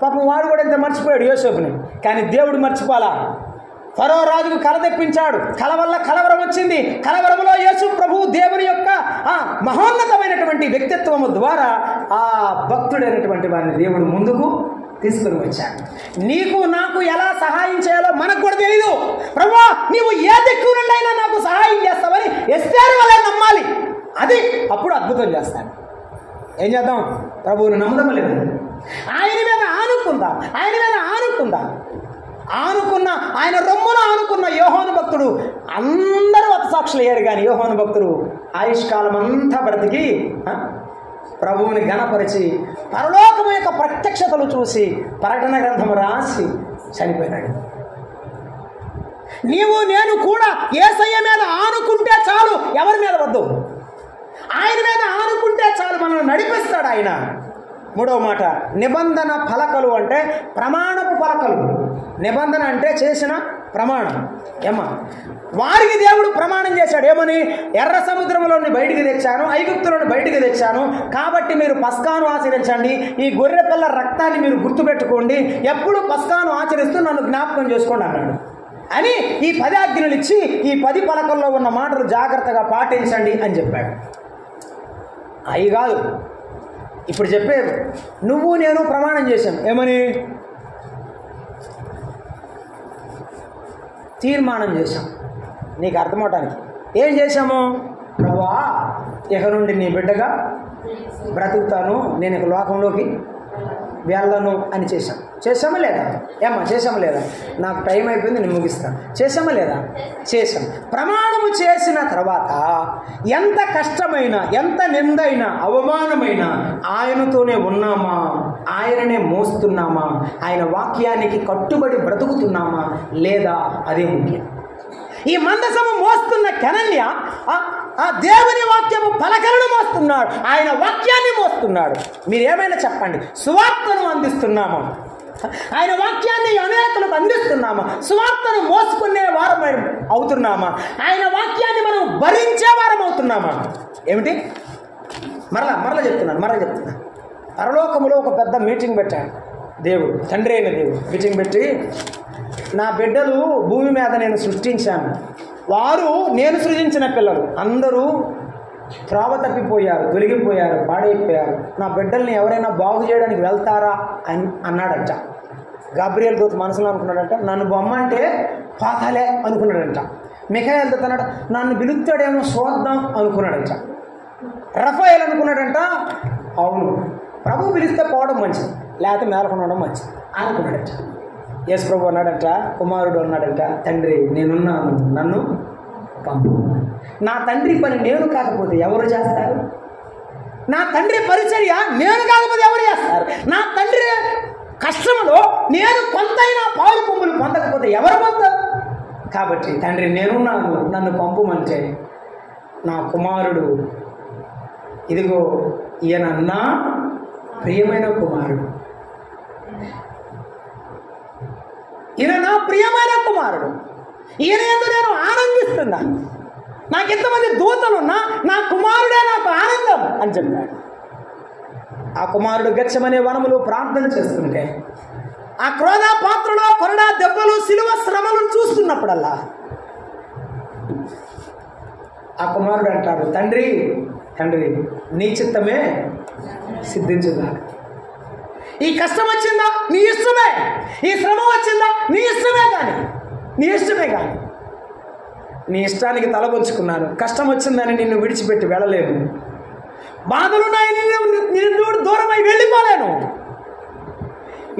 పాపం వాడు కూడా ఎంత మర్చిపోయాడు యోసేపుని, కానీ దేవుడు మర్చిపోలా. ఫరో రాజుకు కల తెప్పించాడు, కల వల్ల కలవరం వచ్చింది. కలవరంలో యేసు ప్రభువు దేవుని యొక్క మహోన్నతమైనటువంటి వ్యక్తిత్వము ద్వారా ఆ భక్తుడైనటువంటి వారిని దేవుడు ముందుకు తీసుకుని వచ్చాడు. నీకు నాకు ఎలా సహాయం చేయాలో మనకు కూడా తెలీదు. ప్రభువా నీవు ఏ దిక్కు నుండి అయినా నాకు సహాయం చేస్తావని ఎస్తేరు వల్ల నమ్మాలి. అది అప్పుడు అద్భుతం చేస్తాడు. ఏం చేద్దాం? ప్రభువుని నమ్ముదాం లేదు, ఆయన మీద ఆనుకుందాం. ఆయన రొమ్మున ఆనుకున్న యోహాను భక్తుడు, అందరూ హతసాక్షులు అయ్యారు, కానీ యోహాను భక్తుడు ఆయుష్కాలం అంతా బ్రతికి ప్రభువుని గణపరిచి పరలోకము యొక్క ప్రత్యక్షతలు చూసి ప్రకటన గ్రంథము రాసి చనిపోయినాడు. నీవు నేను కూడా యేసయ్య మీద ఆనుకుంటే చాలు, ఎవరి మీద వద్దు. ఆయన మీద ఆనుకుంటే చాలు, మనల్ని నడిపిస్తాడు ఆయన. మూడవ మాట, నిబంధన పలకలు అంటే ప్రమాణపు పలకలు. నిబంధన అంటే చేసిన ప్రమాణం. ఏమ్మా, వారికి దేవుడు ప్రమాణం చేశాడు ఏమని? ఎర్ర సముద్రంలోని బయటికి తెచ్చాను, ఐగుప్తులోని బయటికి తెచ్చాను, కాబట్టి మీరు పస్కాను ఆచరించండి, ఈ గొర్రె పిల్ల రక్తాన్ని మీరు గుర్తుపెట్టుకోండి, ఎప్పుడు పస్కాను ఆచరిస్తూ నన్ను జ్ఞాపకం చేసుకోండి అన్నాడు. అని ఈ 10 ఆజ్ఞలు ఇచ్చి ఈ 10 పలకల్లో ఉన్న మాటలు జాగ్రత్తగా పాటించండి అని చెప్పాడు. అవి కాదు ఇప్పుడు చెప్పేది. నువ్వు నేను ప్రమాణం చేశాం ఏమని? తీర్మానం చేశాం. నీకు అర్థమవటానికి ఏం చేశాము? ప్రభువా, ఇక నుండి నీ బిడ్డగా బ్రతుకుతాను, నేను ఇక లోకంలోకి వెళ్ళను అని చేశామా లేదా? ఏమ్మా, చేశామా లేదా? నాకు టైం అయిపోయింది, నేను ముగిస్తాను. చేశామా లేదా? చేశాం. ప్రమాణము చేసిన తర్వాత ఎంత కష్టమైనా, ఎంత నిందైనా, అవమానమైనా ఆయనతోనే ఉన్నామా, ఆయననే మోస్తున్నామా, ఆయన వాక్యానికి కట్టుబడి బ్రతుకుతున్నామా లేదా, అదే ముఖ్యం. ఈ మందసము మోస్తున్న కెనన్య ఆ దేవుని వాక్యము పలకలను మోస్తున్నాడు, ఆయన వాక్యాన్ని మోస్తున్నాడు. మీరేమైనా చెప్పండి, సువార్తను అందిస్తున్నామా? ఆయన వాక్యాన్ని అనేకులకు అందిస్తున్నామా? సువార్తను మోసుకునే వారం అవుతున్నామా? ఆయన వాక్యాన్ని మనం భరించే వారం అవుతున్నామా? ఏమిటి? మరలా చెప్తున్నాను. పరలోకములో ఒక పెద్ద మీటింగ్ పెట్టాడు దేవుడు, తండ్రి అయిన దేవుడు. మీటింగ్ పెట్టి, నా బిడ్డలు భూమి మీద నేను సృష్టించాను, వారు నేను సృజించిన పిల్లలు అందరూ త్రోవ తప్పిపోయారు, తొలగిపోయారు, పాడైపోయారు, నా బిడ్డల్ని ఎవరైనా బాగు చేయడానికి వెళ్తారా అని అన్నాడంట. గాబ్రియల్ దూత మనసులో అనుకున్నాడంట, నన్ను బొమ్మంటే పాతాలే అనుకున్నాడంట. మిఖాయేలు దూత అన్నాడు, నన్ను పిలుస్తాడేమో చూద్దాం అనుకున్నాడంట. రఫాయేల్ అనుకున్నాడంట, అవును ప్రభు పిలిస్తే పోవడం మంచిది, లేకపోతే మేలకొనడం మంచిది అనుకున్నాడంట. యేసు ప్రభు అన్నాడంట, కుమారుడు అన్నాడంట, తండ్రి నేనున్నాను, నన్ను పంపు. నా తండ్రి పని నేను కాకపోతే ఎవరు చేస్తారు? నా తండ్రి పరిచర్య నేను కాకపోతే ఎవరు చేస్తారు? నా తండ్రి కష్టంలో నేను కొంతైనా పాలు పొంగులు పొందకపోతే ఎవరు పొందారు? కాబట్టి తండ్రి నేనున్నాను, నన్ను పంపుమంటే నా కుమారుడు, ఇదిగో ఈయన నా ప్రియమైన కుమారుడు, ఈయన నా ప్రియమైన కుమారుడు, ఈయన యందు నేను ఆనందిస్తున్నాను, నాకు ఎంతమంది దూతలున్నా నా కుమారుడే నాకు ఆనందం అని చెప్పాడు. ఆ కుమారుడు గెత్సెమనే వనములో ప్రార్థన చేస్తుంటే, ఆ క్రోధ పాత్రలో కొరడా దెబ్బలు, సిలువ శ్రమలను చూస్తున్నప్పుడల్లా ఆ కుమారుడు అంటాడు, తండ్రి నీ చిత్తమే సిద్ధించుగా. ఈ కష్టం వచ్చిందా నీ ఇష్టమే, ఈ శ్రమ వచ్చిందా నీ ఇష్టమే, కానీ నీ ఇష్టానికి తలపొంచుకున్నాను. కష్టం వచ్చిందని నిన్ను విడిచిపెట్టి వెళ్ళలేను, బాధలున్నాయని నిన్ను దూరమై వెళ్ళిపోలేను.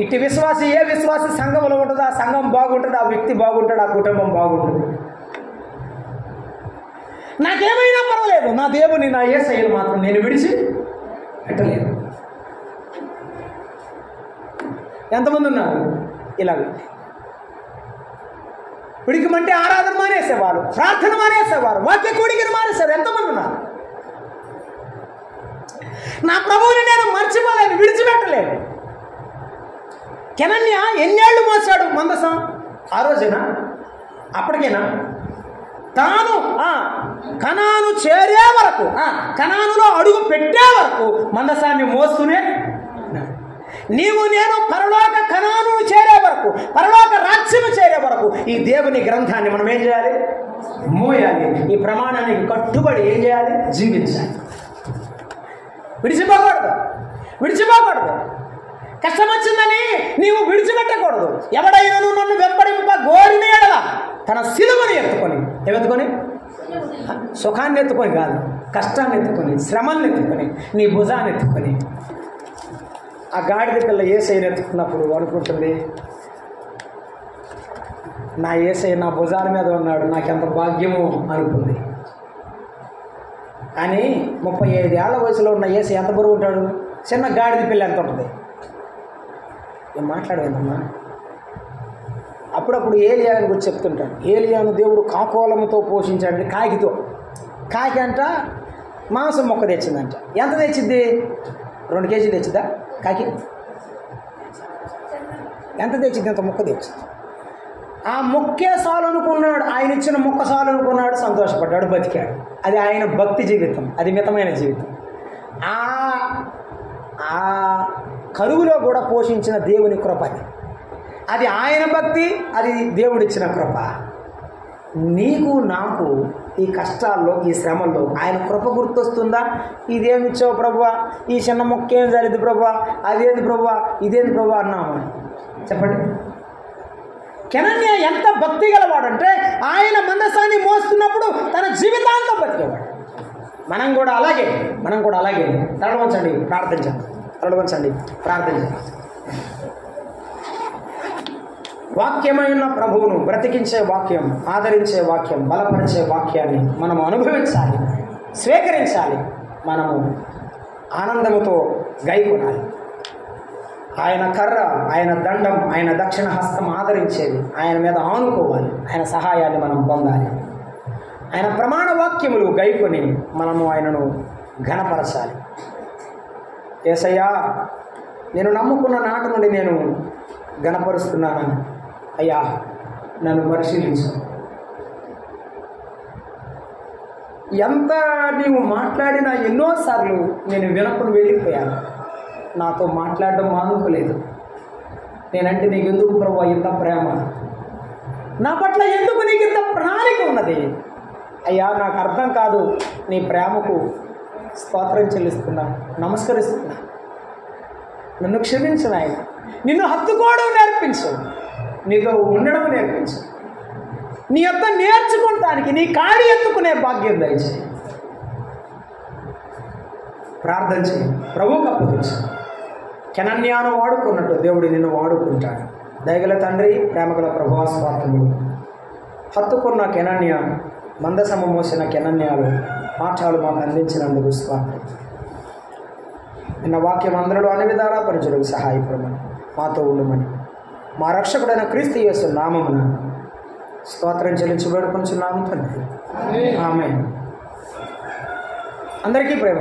ఇటు విశ్వాసి, ఏ విశ్వాసి సంఘంలో ఉంటుందో ఆ సంఘం బాగుంటుంది, ఆ వ్యక్తి బాగుంటాడు, ఆ కుటుంబం బాగుంటుంది. నాకేమైనా పర్వాలేదు, నా దేవుని, నా యేసయ్యను మాత్రం నేను విడిచి పెట్టలేదు. ఎంతమంది ఉన్నారు ఇలాగ? పిడికిమంటే ఆరాధన మానేసేవారు, ప్రార్థన మానేసేవారు, వాక్య కూడికను మానేసేవారు. ఎంతమంది ఉన్నారు? నా ప్రభువుని నేను మర్చిపోలేను, విడిచిపెట్టలేను. కెనన్య ఎన్నేళ్ళు మోసాడు మందసం? ఆ రోజేనా? అప్పటికేనా? తాను కనాను చేరే వరకు, కనానులో అడుగు పెట్టే వరకు మందసాన్ని మోస్తూనే. నీవు నేను పరలోక కనాను చేరే వరకు, పరలోక రాజ్యము చేరే వరకు ఈ దేవుని గ్రంథాన్ని మనం ఏం చేయాలి? మోయాలి. ఈ ప్రమాణానికి కట్టుబడి ఏం చేయాలి? జీవించాలి. విడిచిపోకూడదు. కష్టం వచ్చిందని నీవు విడిచిపెట్టకూడదు. ఎవడైనా నన్ను వెంబడింప గోరిన ఎడల తన సిలువను ఎత్తుకొని, ఏమెత్తుకొని? సుఖాన్ని ఎత్తుకొని కాదు, కష్టాన్ని ఎత్తుకొని, శ్రమల్ని ఎత్తుకొని, నీ భుజాన్ని ఎత్తుకొని. ఆ గాడిద పిల్ల యేసయ్యను ఎత్తుకున్నప్పుడు అనుకుంటుంది, నా యేసయ్య నా భుజాల మీద ఉన్నాడు, నాకెంత భాగ్యము అనుకుంది. కానీ 35 ఏళ్ల వయసులో ఉన్న యేసయ్య ఎంత బరువు ఉంటాడు? చిన్న గాడిద పిల్ల ఎంత ఉంటుంది? ఏం మాట్లాడేదమ్మా? అప్పుడప్పుడు ఏలియాని గురించి చెప్తుంటాడు. ఏలియాను దేవుడు కాకోలముతో పోషించాడు, కాకి అంట మాంసం మొక్క తెచ్చిందంట. ఎంత తెచ్చిద్ది? 2 కేజీలు తెచ్చిద్దా కాకి? ఎంత తెచ్చింది? అంత మొక్క తెచ్చింది. ఆ మొక్కే సాలు అనుకున్నాడు, ఆయన ఇచ్చిన మొక్క సాలు అనుకున్నాడు, సంతోషపడ్డాడు, బతికాడు. అది ఆయన భక్తి జీవితం, అది మితమైన జీవితం. ఆ కరువులో కూడా పోషించిన దేవుని కృప, అది ఆయన భక్తి, అది దేవుడిచ్చిన కృప. నీకు నాకు ఈ కష్టాల్లో, ఈ శ్రమల్లో ఆయన కృప గుర్తొస్తుందా? ఇదేమిచ్చావు ప్రభువా, ఈ చిన్న మొక్క ఏం జరిగింది ప్రభువా, అదేంది ప్రభువా, ఇదేంది ప్రభువా అన్నాము చెప్పండి. కెనన్య ఎంత భక్తి గలవాడంటే ఆయన మందసాన్ని మోస్తున్నప్పుడు తన జీవితాంతం బతికేవాడు. మనం కూడా అలాగే తరలించండి, ప్రార్థించండి. వాక్యమైన ప్రభువును, బ్రతికించే వాక్యం, ఆదరించే వాక్యం, బలపరిచే వాక్యాన్ని మనం అనుభవించాలి, స్వీకరించాలి. మనము ఆనందముతో గైకొనాలి. ఆయన కర్ర, ఆయన దండం, ఆయన దక్షిణ హస్తం ఆదరించేది, ఆయన మీద ఆనుకోవాలి. ఆయన సహాయాన్ని మనం పొందాలి. ఆయన ప్రమాణ వాక్యములు గైకొని మనము ఆయనను ఘనపరచాలి. యేసయ్యా, నేను నమ్ముకున్న నాటి నుండి నేను ఘనపరుస్తున్నాను అయ్యా, నన్ను పరిశీలించు. ఎంత నీవు మాట్లాడినా ఎన్నోసార్లు నేను వినకుండా వెళ్ళిపోయాను. నాతో మాట్లాడడం మానుకోలేదు. నేనంటే నీకు ఎందుకు ప్రభువా ఇంత ప్రేమ, నా పట్ల ఎందుకు నీకు ఇంత ప్రణాళిక ఉన్నది అయ్యా, నాకు అర్థం కాదు. నీ ప్రేమకు స్తోత్రం చెల్లిస్తున్నా, నమస్కరిస్తున్నా. నన్ను క్షమించు నాయన. నిన్ను హత్తుకోవడం నేర్పించు, నీతో ఉండడం నేర్పించు. నీ యొక్క నేర్చుకుంటానికి నీ కాడి ఎత్తుకునే భాగ్యం దయచేయి. ప్రార్థన చేయి, ప్రభువుకు అప్పగించు. కెనన్యాను వాడుకున్నట్టు దేవుడు నిన్ను వాడుకుంటాడు. దయగల తండ్రి, ప్రేమగల ప్రభువా, స్వార్థములు హత్తుకున్న కెనన్య, మందసము మోసిన కెనన్యాలు పాఠాలు మాకు అందించినందుకు స్వార్థం. నిన్న వాక్యం అందరూ అన్ని విధాలా పరిచయకు సహాయపడమని, మాతో ఉండమని, మా రక్షకుడైన క్రీస్తు యేసు నామమున స్తోత్రం చెల్లించి వేడుకొంచున్నాము తండ్రి. ఆమేన్. అందరికీ ప్రేమ.